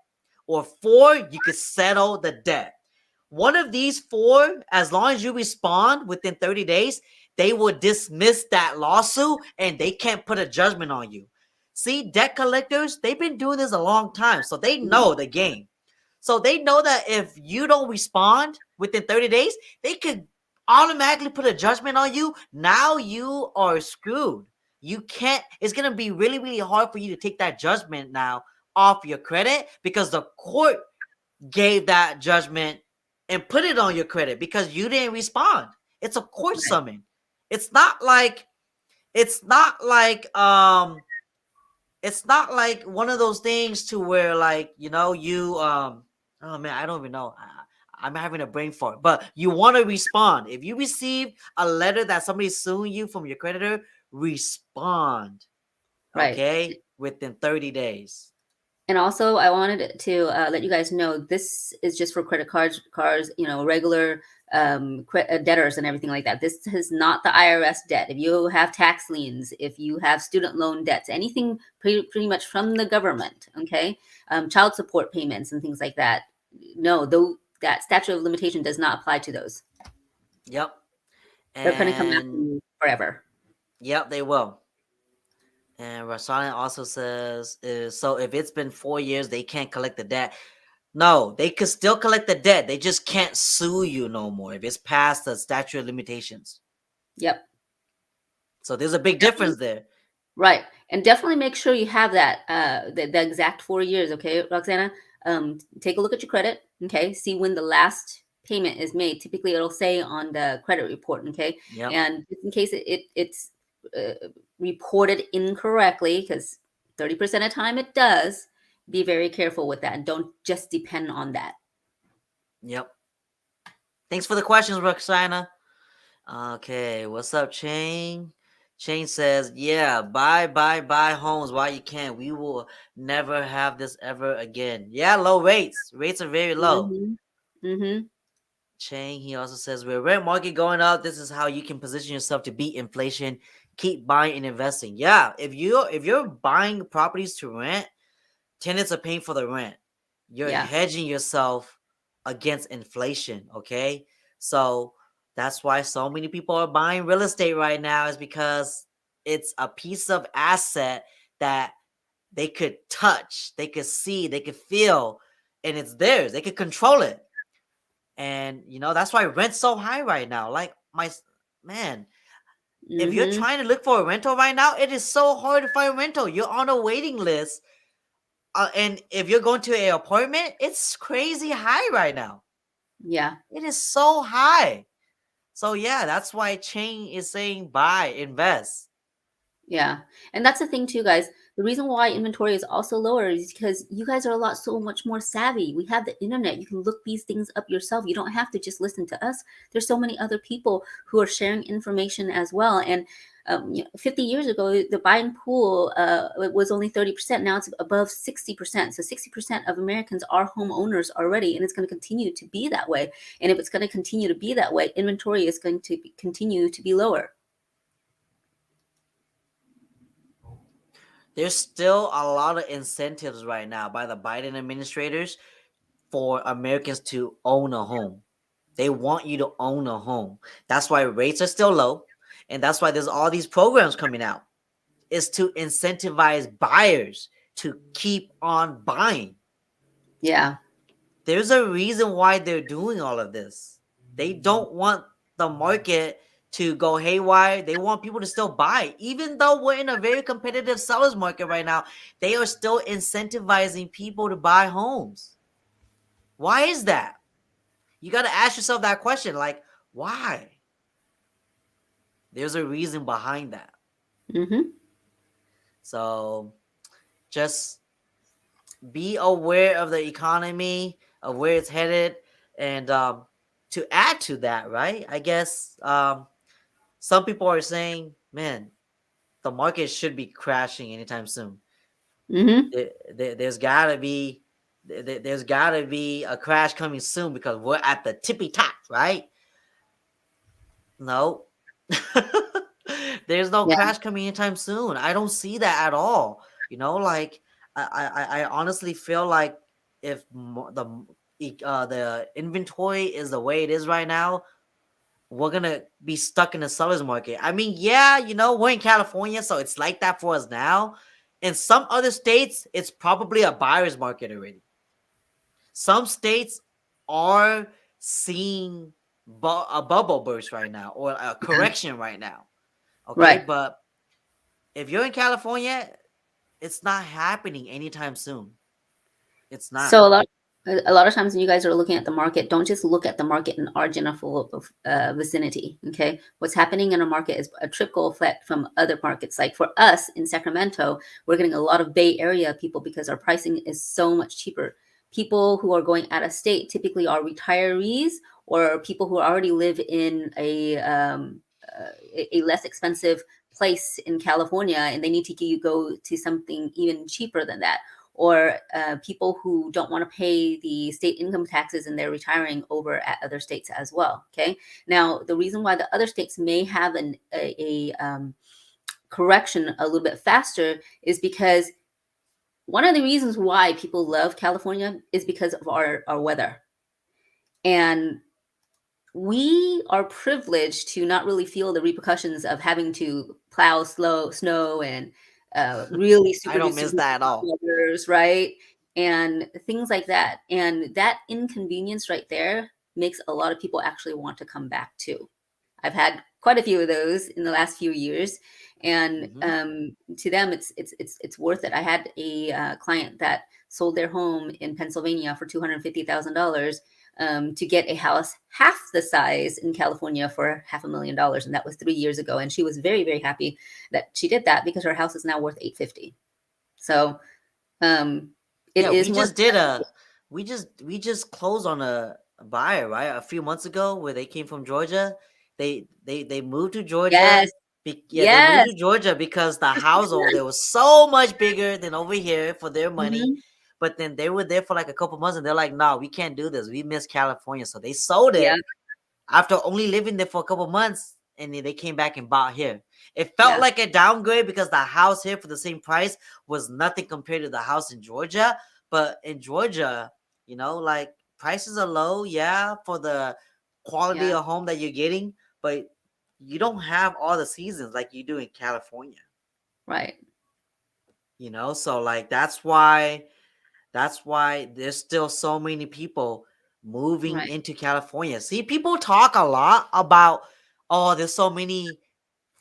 Or four, you could settle the debt. One of these four, as long as you respond within 30 days, they will dismiss that lawsuit and they can't put a judgment on you. See, debt collectors, they've been doing this a long time, so they know the game. So they know that if you don't respond within 30 days, they could automatically put a judgment on you. Now you are screwed. You can't, it's going to be really, really hard for you to take that judgment now off your credit because the court gave that judgment and put it on your credit because you didn't respond. It's a court Right. summon. It's not like it's not like it's not like one of those things to where like you oh man, I don't even know. I'm having a brain fart, but you want to respond. If you receive a letter that somebody's suing you from your creditor, respond, Right. okay, within 30 days. And also, I wanted to let you guys know this is just for credit cars, regular debtors and everything like that. This is not the IRS debt. If you have tax liens, if you have student loan debts, anything pretty much from the government, okay, child support payments and things like that. No, though that statute of limitation does not apply to those. Yep. They're going to come after And you forever. yep, they will. And Rasana also says, so if it's been 4 years, they can't collect the debt. No, they could still collect the debt. They just can't sue you no more if it's past the statute of limitations. Yep. So there's a big difference there. Right. And definitely make sure you have that, the exact 4 years. Okay, Roxana, take a look at your credit. Okay. See when the last payment is made. Typically it'll say on the credit report. Okay. Yep. And just in case it's reported incorrectly, because 30% of the time it does, be very careful with that and don't just depend on that. Yep. Thanks for the questions, Roxana. Okay, what's up, Chang? Chang says, yeah, buy homes while you can. We will never have this ever again. Yeah, low rates. Rates are very low. Mm-hmm. Mm-hmm. Chang, he also says, with rent market going up, this is how you can position yourself to beat inflation. Keep buying and investing. Yeah, if you're buying properties to rent, tenants are paying for the rent. You're hedging yourself against inflation, okay? So that's why so many people are buying real estate right now, is because it's a piece of asset that they could touch, they could see, they could feel, and it's theirs. They could control it. And that's why rent's so high right now. Like, man, if you're trying to look for a rental right now, it is so hard to find a rental. You're on a waiting list. And if you're going to an apartment, it's crazy high right now. Yeah. It is so high. So yeah, that's why Chang is saying buy, invest. Yeah. And that's the thing too, guys. The reason why inventory is also lower is because you guys are so much more savvy. We have the internet. You can look these things up yourself. You don't have to just listen to us. There's so many other people who are sharing information as well. And 50 years ago, the buying pool it was only 30%. Now it's above 60%. So 60% of Americans are homeowners already, and it's going to continue to be that way. And if it's going to continue to be that way, inventory is going to continue to be lower. There's still a lot of incentives right now by the Biden administrators for Americans to own a home. They want you to own a home. That's why rates are still low. And that's why there's all these programs coming out. Is to incentivize buyers to keep on buying. Yeah. There's a reason why they're doing all of this. They don't want the market to go haywire. They want people to still buy. Even though we're in a very competitive seller's market right now, they are still incentivizing people to buy homes. Why is that? You got to ask yourself that question. Like, why? There's a reason behind that. Mm-hmm. So just be aware of the economy, of where it's headed. And to add to that, right, I guess some people are saying, man, the market should be crashing anytime soon. Mm-hmm. There's gotta be a crash coming soon because we're at the tippy top, right? No. There's no crash coming anytime soon. I don't see that at all. Like I honestly feel like if the inventory is the way it is right now, we're gonna be stuck in the seller's market. I mean, yeah, we're in California, so it's like that for us now. In some other states, it's probably a buyer's market already. Some states are seeing a bubble burst right now, or a correction right now. Okay, Right. but if you're in California, it's not happening anytime soon. It's not. So a lot of times when you guys are looking at the market, don't just look at the market in our general vicinity. Okay, what's happening in a market is a trickle effect from other markets. Like for us in Sacramento, we're getting a lot of Bay Area people because our pricing is so much cheaper. People who are going out of state typically are retirees or people who already live in a less expensive place in California, and they need to go to something even cheaper than that. or people who don't want to pay the state income taxes and they're retiring over at other states as well. Okay. Now, the reason why the other states may have a correction a little bit faster is because one of the reasons why people love California is because of our weather. And we are privileged to not really feel the repercussions of having to plow snow and really I super don't duper miss that at hot all. weathers, right? And things like that. And that inconvenience right there makes a lot of people actually want to come back too. I've had quite a few of those in the last few years, and Hmm. to them, it's worth it. I had a client that sold their home in Pennsylvania for $250,000 to get a house half the size in California for $500,000, and that was 3 years ago. And she was very, very happy that she did that because her house is now worth $850. So um, it Yeah, is we more just did a we just closed on a buyer, right? A few months ago where they came from Georgia. They moved to Georgia. yes, Yeah, they moved yes, to Georgia because the house over there was so much bigger than over here for their money. hmm, But then they were there for like a couple months and they're like, no, we can't do this. We miss California. So they sold yeah, it after only living there for a couple months, and then they came back and bought here. It felt yeah, like a downgrade because the house here for the same price was nothing compared to the house in Georgia. But in Georgia, like prices are low, yeah, for the quality yeah, of home that you're getting, but you don't have all the seasons like you do in California, right, So like that's why there's still so many people moving right, into California. See, people talk a lot about, oh, there's so many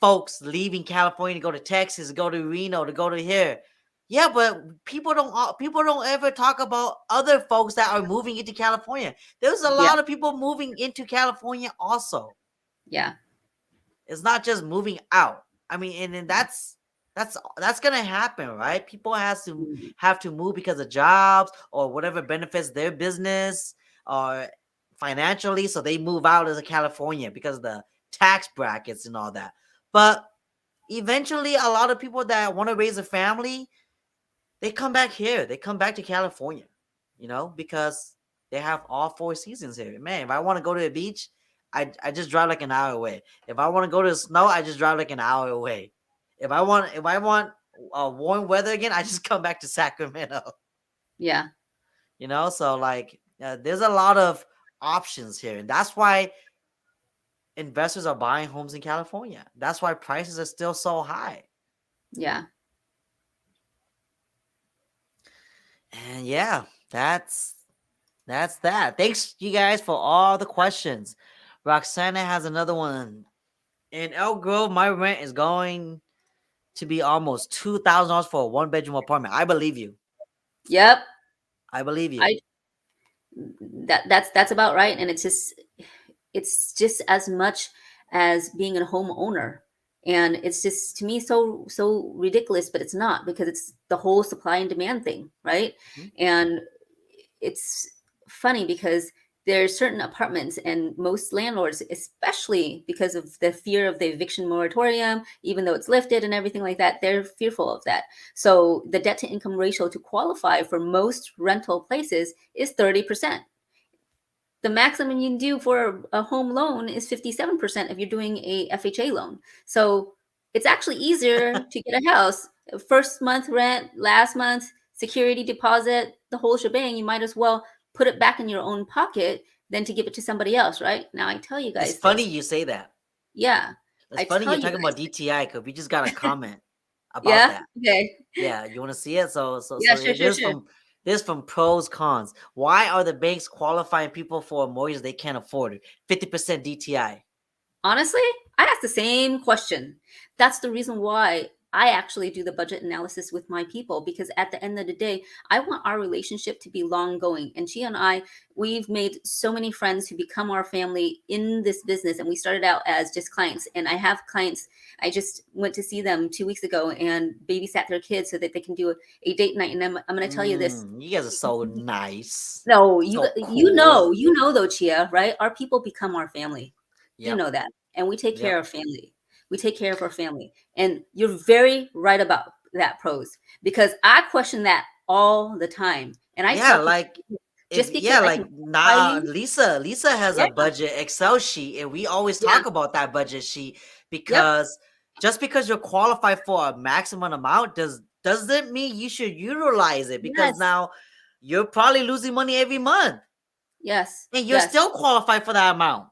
folks leaving California to go to Texas, to go to Reno, to go to here. Yeah, but people don't ever talk about other folks that are moving into California. There's a yeah, lot of people moving into California also. yeah, It's not just moving out. I mean, and then that's gonna happen, right? People mhm, have to move because of jobs or whatever benefits their business or financially, so they move out of California because of the tax brackets and all that. But eventually, a lot of people that want to raise a family, they come back here. They come back to California, because they have all four seasons here. Man, if I want to go to the beach, I just drive like an hour away. If I want to go to the snow, I just drive like an hour away. If I want warm weather again, I just come back to Sacramento. yeah, So like there's a lot of options here, and that's why investors are buying homes in California. That's why prices are still so high. yeah. And yeah, that's that. Thanks you guys for all the questions. Roxana has another one. In Elk Grove, my rent is going to be almost $2,000 for a one-bedroom apartment. I believe you. Yep. I believe you. I that's about right. And it's just as much as being a homeowner. And it's just to me so ridiculous, but it's not, because it's the whole supply and demand thing, right? Mhm. And it's funny because there's certain apartments, and most landlords, especially because of the fear of the eviction moratorium, even though it's lifted and everything like that, they're fearful of that. So the debt to income ratio to qualify for most rental places is 30%. The maximum you can do for a home loan is 57% if you're doing a FHA loan. So it's actually easier to get a house. First month rent, last month, security deposit, the whole shebang. You might as well put it back in your own pocket than to give it to somebody else, right? Now I tell you It's guys funny this. you say that. Yeah, It's I funny tell you're you talking guys about this. DTI because we just got a comment about Yeah. that. Okay. Yeah, you want to see it? So Yeah. Sure. it Sure. is Sure. from pros cons. Why are the banks qualifying people for a mortgage they can't afford? 50% DTI. Honestly, I ask the same question. That's the reason why I actually do the budget analysis with my people, because at the end of the day, I want our relationship to be long going. And she and I, we've made so many friends who become our family in this business. And we started out as just clients. And I have clients, I just went to see them 2 weeks ago and babysat their kids so that they can do a date night. And I'm going to tell you this. You guys are so nice, No, so cool. you know though, Chia, right? Our people become our family. You Yep, know that. And we take care yep. of family. We take care of our family. And you're very right about that, pros, because I question that all the time. And I Yeah, tell people, like if just because yeah, I can like qualify nah, you, Lisa has yeah, a budget Excel sheet, and we always yeah, talk about that budget sheet yep, because just because you're qualified for a maximum amount doesn't mean you should utilize it because yes, now you're probably losing money every month yes, and you're yes. still qualified for that amount.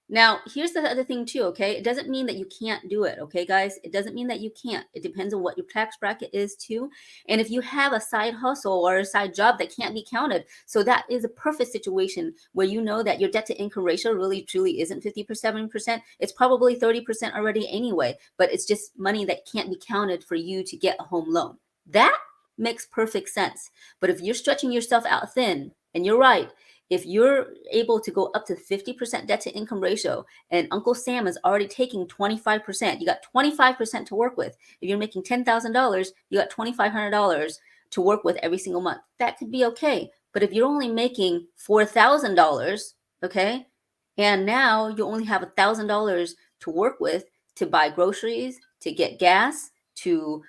Now, here's the other thing too, okay? It doesn't mean that you can't do it, okay, guys? It doesn't mean that you can't. It depends on what your tax bracket is too. And if you have a side hustle or a side job that can't be counted, so that is a perfect situation where you know that your debt to income ratio really truly isn't 57%. It's probably 30% already anyway, but it's just money that can't be counted for you to get a home loan. That makes perfect sense. But if you're stretching yourself out thin, and you're right, if you're able to go up to 50% debt to income ratio and Uncle Sam is already taking 25%, you got 25% to work with. If you're making $10,000, you got $2,500 to work with every single month. That could be okay. But if you're only making $4,000, okay, and now you only have $1,000 to work with to buy groceries, to get gas, to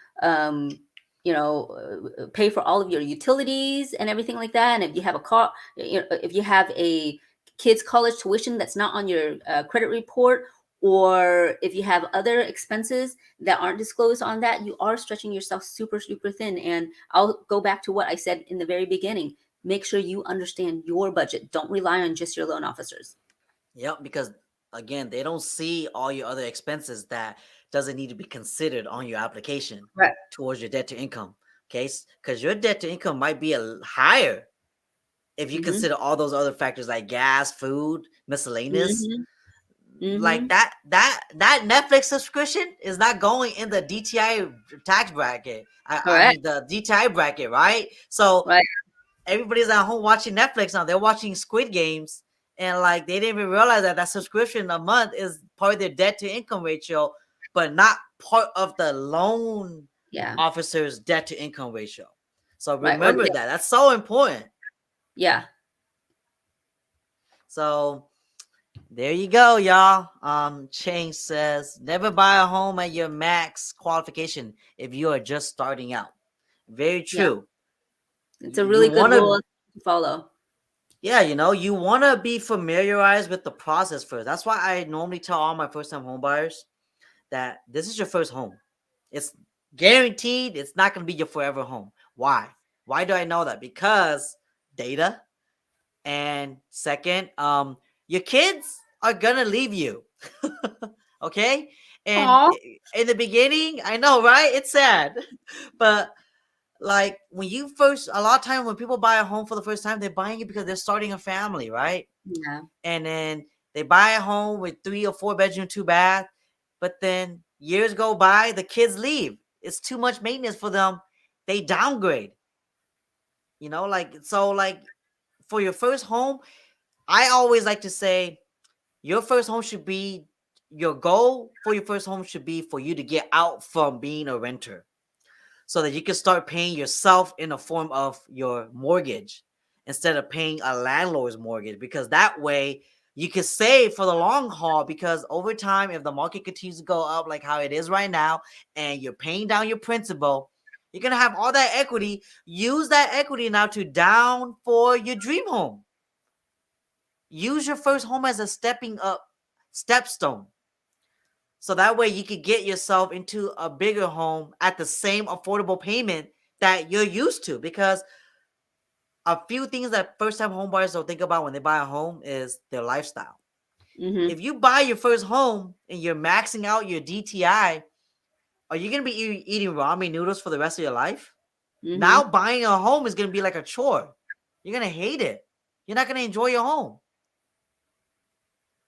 pay for all of your utilities and everything like that. And if you have a car, if you have a kid's college tuition that's not on your credit report, or if you have other expenses that aren't disclosed on that, you are stretching yourself super, super thin. And I'll go back to what I said in the very beginning. Make sure you understand your budget. Don't rely on just your loan officers. Yep, because again, they don't see all your other expenses that doesn't need to be considered on your application Right. towards your debt to income. Okay, because your debt to income might be higher if you Mm-hmm. consider all those other factors like gas, food, miscellaneous. Mm-hmm. Like Mm-hmm. that Netflix subscription is not going in the DTI tax bracket. I Correct. mean the DTI bracket, right? So Right. everybody's at home watching Netflix now. They're watching Squid Games, and like they didn't even realize that that subscription a month is part of their debt to income ratio, but not part of the loan Yeah. officer's debt to income ratio. So Right. Or remember that. That's so important. yeah. So there you go, y'all. Chang says never buy a home at your max qualification if you are just starting out. Very Yeah. true. It's a You really good want to rule to follow. Yeah, you want to be familiarized with the process first. That's why I normally tell all my first time home buyers that this is your first home. It's guaranteed it's not going to be your forever home. Why? Why do I know that? Because data, and second, your kids are going to leave you. Okay? And Aw. in the beginning, I know, right? It's sad. But like when you first a lot of time when people buy a home for the first time, they're buying it because they're starting a family, right? Yeah. And then they buy a home with 3 or 4 bedroom, 2 bath, but then years go by, the kids leave. It's too much maintenance for them. They downgrade. Like so like for your first home, I always like to say your first home should be your goal for your first home should be for you to get out from being a renter, so that you can start paying yourself in the form of your mortgage instead of paying a landlord's mortgage, because that way you can save for the long haul, because over time if the market continues to go up like how it is right now and you're paying down your principal, you're going to have all that equity. Use that equity now to down for your dream home. Use your first home as a stepping up stepstone, so that way you could get yourself into a bigger home at the same affordable payment that you're used to. Because a few things that first time home buyers don't think about when they buy a home is their lifestyle. Mm-hmm. If you buy your first home and you're maxing out your DTI, are you going to be eating ramen noodles for the rest of your life? Mm-hmm. Now buying a home is going to be like a chore. You're going to hate it. You're not going to enjoy your home.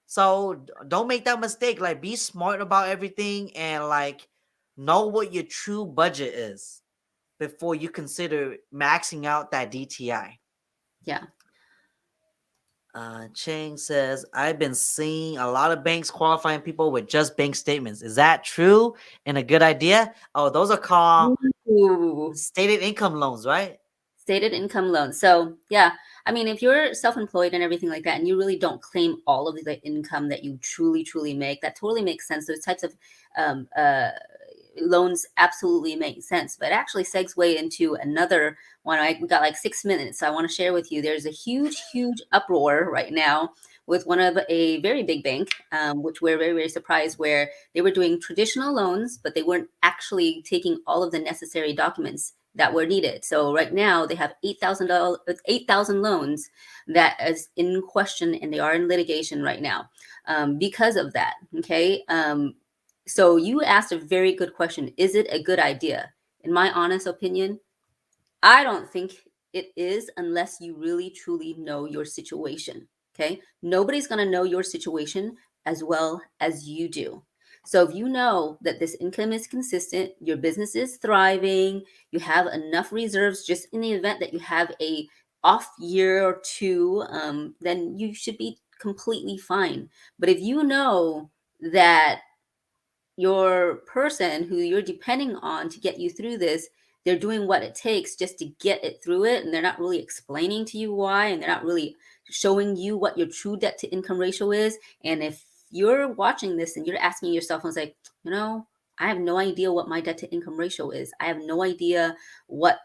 So don't make that mistake. Like, be smart about everything and like know what your true budget is before you consider maxing out that DTI. Yeah. Chang says, I've been seeing a lot of banks qualifying people with just bank statements. Is that true and a good idea? Oh, those are called Ooh. stated income loans, right? Stated income loan. So yeah, I mean, if you're self-employed and everything like that, and you really don't claim all of the income that you truly, truly make, that totally makes sense. Those types of um, uh, loans absolutely make sense. But it actually segue into another one. We got like 6 minutes. So I want to share with you. There's a huge uproar right now with one of a very big bank, which we're very, very surprised, where they were doing traditional loans, but they weren't actually taking all of the necessary documents that were needed. So right now they have $8,000 loans that is in question, and they are in litigation right now because of that. Okay. So you asked a very good question. Is it a good idea? In my honest opinion, I don't think it is, unless you really truly know your situation. Okay. Nobody's going to know your situation as well as you do. So if you know that this income is consistent, your business is thriving, you have enough reserves just in the event that you have a off year or two, then you should be completely fine. But if you know that your person who you're depending on to get you through this, they're doing what it takes just to get it through it, and they're not really explaining to you why, and they're not really showing you what your true debt to income ratio is. And if you're watching this and you're asking yourself, I was like, I have no idea what my debt to income ratio is. I have no idea what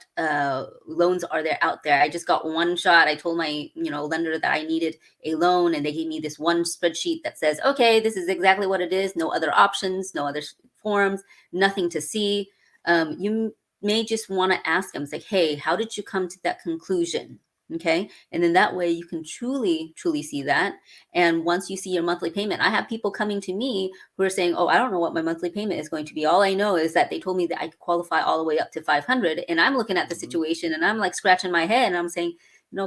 loans are there out there. I just got one shot. I told my lender that I needed a loan, and they gave me this one spreadsheet that says, okay, this is exactly what it is. No other options, no other forms, nothing to see. You may just want to ask them, say, hey, how did you come to that conclusion? Okay. And then that way you can truly see that. And once you see your monthly payment, I have people coming to me who are saying, oh, I don't know what my monthly payment is going to be. All I know is that they told me that I could qualify all the way up to 500. And I'm looking at the situation and I'm like scratching my head and I'm saying,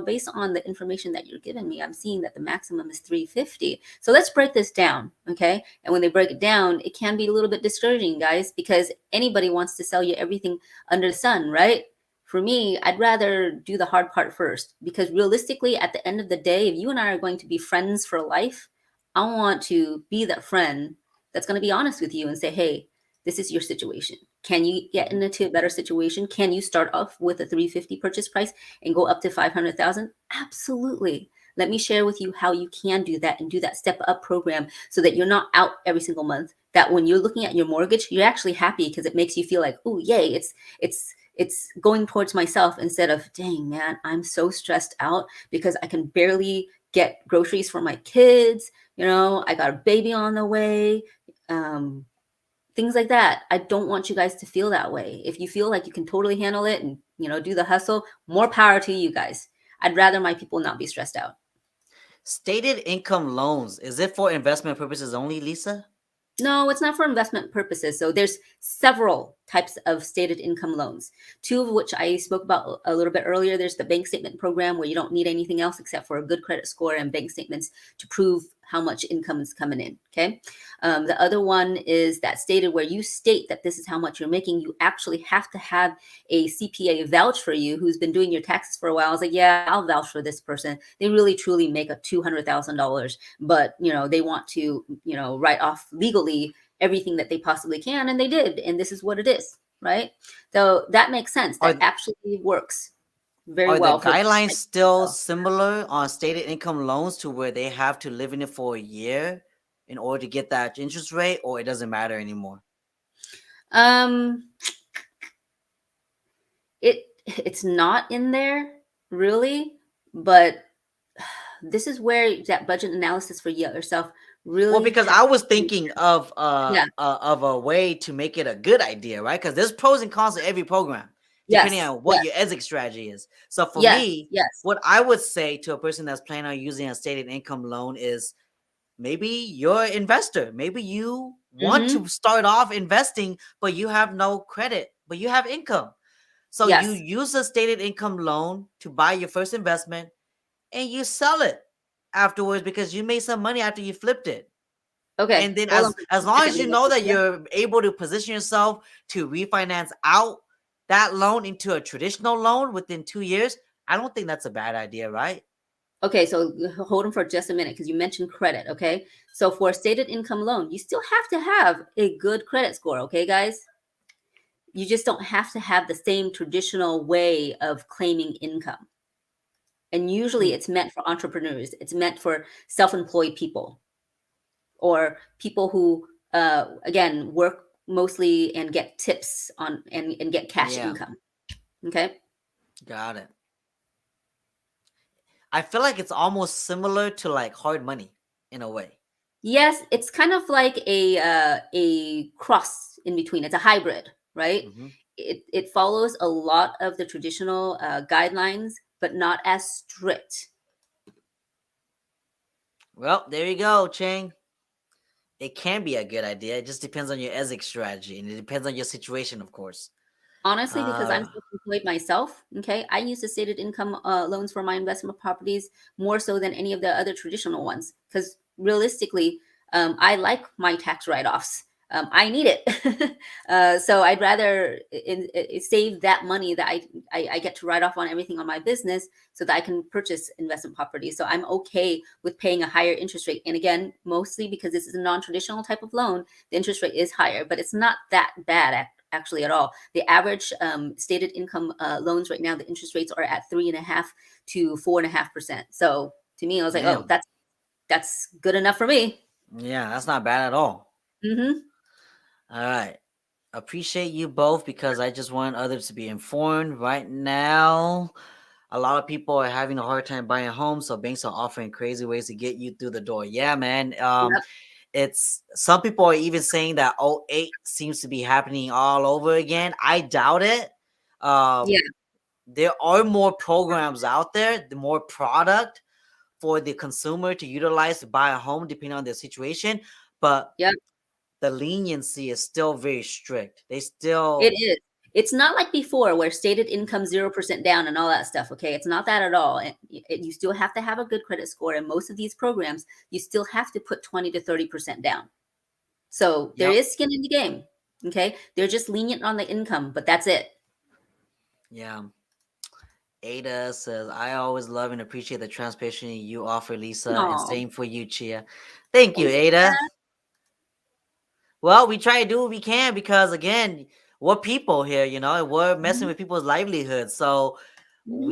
based on the information that you're giving me, I'm seeing that the maximum is 350. So let's break this down. Okay. And when they break it down, it can be a little bit discouraging, guys, because anybody wants to sell you everything under the sun, right? For me, I'd rather do the hard part first, because realistically, at the end of the day, if you and I are going to be friends for life, I want to be that friend that's going to be honest with you and say, hey, this is your situation. Can you get into a better situation? Can you start off with a 350 purchase price and go up to 500,000? Absolutely. Let me share with you how you can do that and do that step up program so that you're not out every single month. That when you're looking at your mortgage, you're actually happy because it makes you feel like, oh, yay, it's going towards myself, instead of, dang, man, I'm so stressed out because I can barely get groceries for my kids. I got a baby on the way. Things like that. I don't want you guys to feel that way. If you feel like you can totally handle it and, do the hustle, more power to you guys. I'd rather my people not be stressed out. Stated income loans, is it for investment purposes only, Lisa? No, it's not for investment purposes. So there's several types of stated income loans, two of which I spoke about a little bit earlier. There's the bank statement program, where you don't need anything else except for a good credit score and bank statements to prove how much income is coming in. Okay. The other one is that stated, where you state that this is how much you're making. You actually have to have a CPA vouch for you who's been doing your taxes for a while. I was like, yeah, I'll vouch for this person. They really truly make a $200,000, but they want to write off legally everything that they possibly can, and they did, and this is what it is, right? So that makes sense. That actually works very Are well the for guidelines still similar on stated income loans, to where they have to live in it for a year in order to get that interest rate, or it doesn't matter anymore? It's not in there really, but this is where that budget analysis for yourself Well, really because has I was to be. thinking of Yeah. a way to make it a good idea, right? Because there's pros and cons to every program, depending Yes. on what Yes. your exit strategy is. So for Yes. me, Yes. what I would say to a person that's planning on using a stated income loan is, maybe you're an investor. Maybe you want Mm-hmm. to start off investing, but you have no credit, but you have income. So you Yes. use a stated income loan to buy your first investment, and you sell it afterwards because you made some money after you flipped it. Okay. And then Hold on for as just a long as second. you know that you're able to position yourself to refinance out that loan into a traditional loan within 2 years, I don't think that's a bad idea, right? Okay, so hold on for just a minute, because you mentioned credit. Okay, so for a stated income loan, you still have to have a good credit score. Okay, guys, you just don't have to have the same traditional way of claiming income. And usually, Mm. it's meant for entrepreneurs. It's meant for self-employed people, or people who, again, work mostly and get tips on and get cash Yeah, income. Okay. got it. I feel like it's almost similar to like hard money in a way. Yes, it's kind of like a cross in between. It's a hybrid, right? Hmm. It follows a lot of the traditional guidelines, but not as strict. Well, there you go, Cheng. It can be a good idea. It just depends on your exit strategy, and it depends on your situation, of course. Honestly, because I'm Uh, self-employed myself, okay, I use the stated income loans for my investment properties more so than any of the other traditional ones. Because realistically, I like my tax write-offs. I need it, so I'd rather save that money that I get to write off on everything on my business, so that I can purchase investment properties. So I'm okay with paying a higher interest rate. And again, mostly because this is a non-traditional type of loan, the interest rate is higher, but it's not that bad actually at all. The average stated income loans right now, the interest rates are at 3.5 to 4.5%. So to me, I was like, oh, damn. that's good enough for me. Yeah, that's not bad at all. Hmm. All right. Appreciate you both because I just want others to be informed. Right now, a lot of people are having a hard time buying homes, so banks are offering crazy ways to get you through the door. Yeah, man. Yep. It's some people are even saying that '08 seems to be happening all over again. I doubt it. Yeah. There are more programs out there, the more product for the consumer to utilize to buy a home depending on their situation, but Yep. the leniency is still very strict. They It still, is. It's not like before where stated income 0% down and all that stuff. Okay. It's not that at all. You still have to have a good credit score. And most of these programs, you still have to put 20 to 30% down. So there yep, is skin in the game. Okay. They're just lenient on the income, but that's it. yeah. Ada says, I always love and appreciate the transparency you offer, Lisa, and Oh, same for you, Chia. Thank you, thank you. Ada. Well, we try to do what we can because again, we're people here, and we're messing Mhm. with people's livelihoods. So Mhm.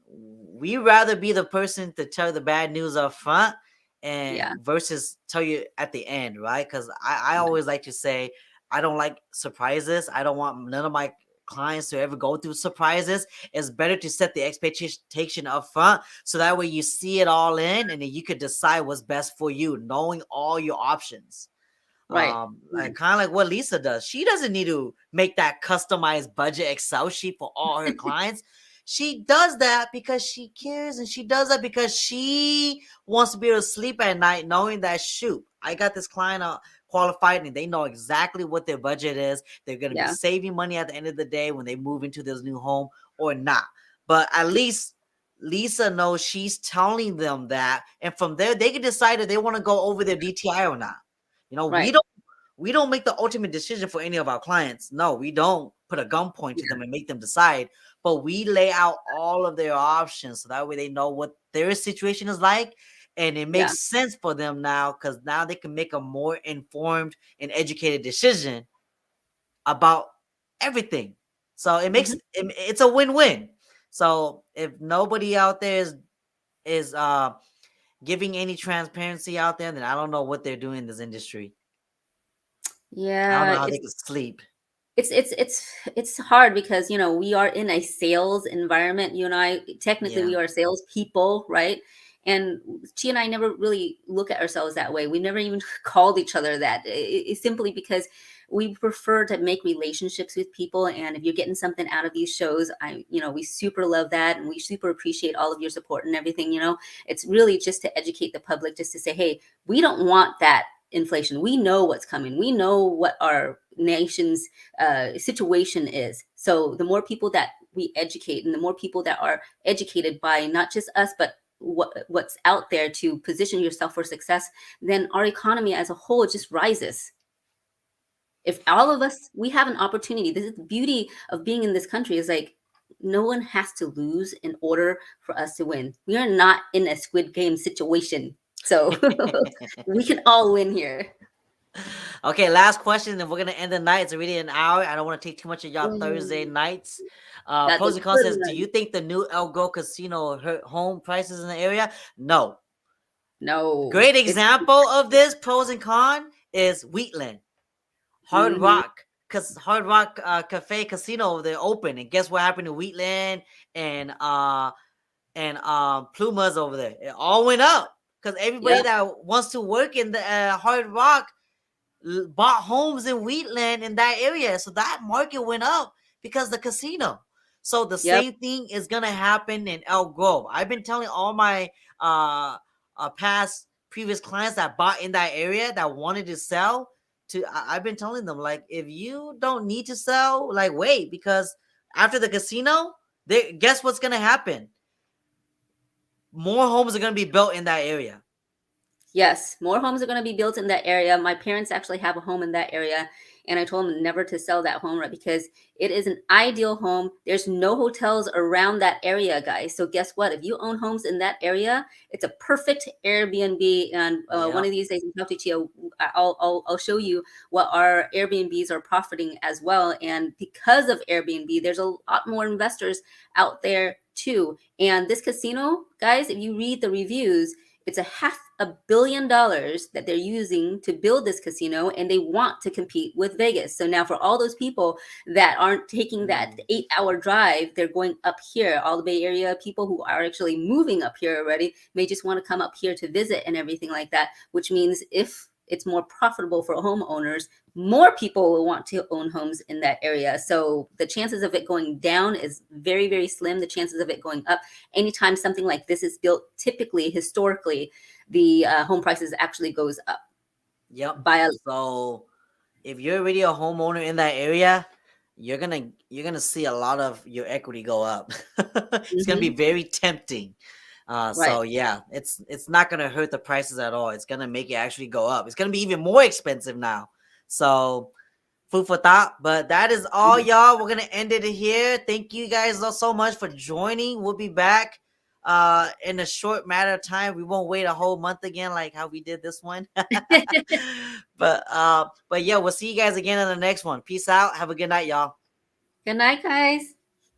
we rather be the person to tell the bad news up front and Yeah, versus tell you at the end, right? Because I yeah, always like to say I don't like surprises. I don't want none of my clients to ever go through surprises. It's better to set the expectation up front so that way you see it all in and then you could decide what's best for you, knowing all your options. right. Like Right. kind of like what Lisa does. She doesn't need to make that customized budget Excel sheet for all her clients. She does that because she cares, and she does that because she wants to be able to sleep at night knowing that shoot, I got this client qualified and they know exactly what their budget is. They're going to be Yeah, saving money at the end of the day when they move into this new home or not. But at least Lisa knows she's telling them that, and from there they can decide if they want to go over their DTI or not. You know, we right. don't we don't make the ultimate decision for any of our clients. No, we don't put a gunpoint to Yeah, them and make them decide, but we lay out all of their options so that way they know what their situation is like and it yeah. makes sense for them now because now they can make a more informed and educated decision about everything. So Mhm. it's a win-win. So if nobody out there is giving any transparency out there, then I don't know what they're doing in this industry. I don't Yeah, know how they it's could sleep. it's it's it's it's hard because we are in a sales environment. You and I, technically, Yeah. we are salespeople, right? And she and I never really look at ourselves that way. We never even called each other that. It's simply because we prefer to make relationships with people. And if you're getting something out of these shows, we super love that, and we super appreciate all of your support and everything. It's really just to educate the public, just to say, hey, we don't want that inflation. We know what's coming. We know what our nation's situation is. So the more people that we educate, and the more people that are educated by not just us, but what's out there to position yourself for success, then our economy as a whole just rises. If all of us, we have an opportunity. This is the beauty of being in this country, is like no one has to lose in order for us to win. We are not in a Squid Game situation. So we can all win here. Okay, last question, and we're gonna end the night. It's already an hour. I don't want to take too much of y'all Thursday Mm, nights. that's a Pros and cons good says, do one. you think the new El Go Casino hurt home prices in the area? No. No, Great it's example of this pros and con is Wheatland. Hard Rock, because Hard Rock Cafe Casino over there open, and guess what happened to Wheatland and Plumas over there? It all went up because everybody Yep. that wants to work in the Hard Rock bought homes in Wheatland in that area, so that market went up because the casino. So the Yep. same thing is gonna happen in Elk Grove. I've been telling all my past previous clients that bought in that area that wanted to sell. I've been telling them, like, if you don't need to sell, like, wait, because after the casino, guess what's gonna happen? More homes are gonna be built in that area. Yes, more homes are going to be built in that area. My parents actually have a home in that area, and I told them never to sell that home, right? Because it is an ideal home. There's no hotels around that area, guys. So guess what? If you own homes in that area, it's a perfect Airbnb. And one of these days, in Talk to Chia, I'll show you what our Airbnbs are profiting as well. And because of Airbnb, there's a lot more investors out there too. And this casino, guys, if you read the reviews, it's a $500 million that they're using to build this casino, and they want to compete with Vegas. So now for all those people that aren't taking that 8-hour drive, they're going up here. All the Bay Area people who are actually moving up here already may just want to come up here to visit and everything like that, which means if it's more profitable for homeowners, more people will want to own homes in that area. So the chances of it going down is very, very slim. The chances of it going up, anytime something like this is built, typically, historically, the home prices actually goes up. Yep. By So if you're already a homeowner in that area, you're gonna see a lot of your equity go up. It's gonna be very tempting. So yeah, it's not gonna hurt the prices at all. It's gonna make it actually go up. It's gonna be even more expensive now. So food for thought. But that is all, y'all. We're gonna end it here. Thank you guys all so much for joining. We'll be back in a short matter of time. We won't wait a whole month again like how we did this one. but yeah, we'll see you guys again in the next one. Peace out. Have a good night, y'all. Good night, guys.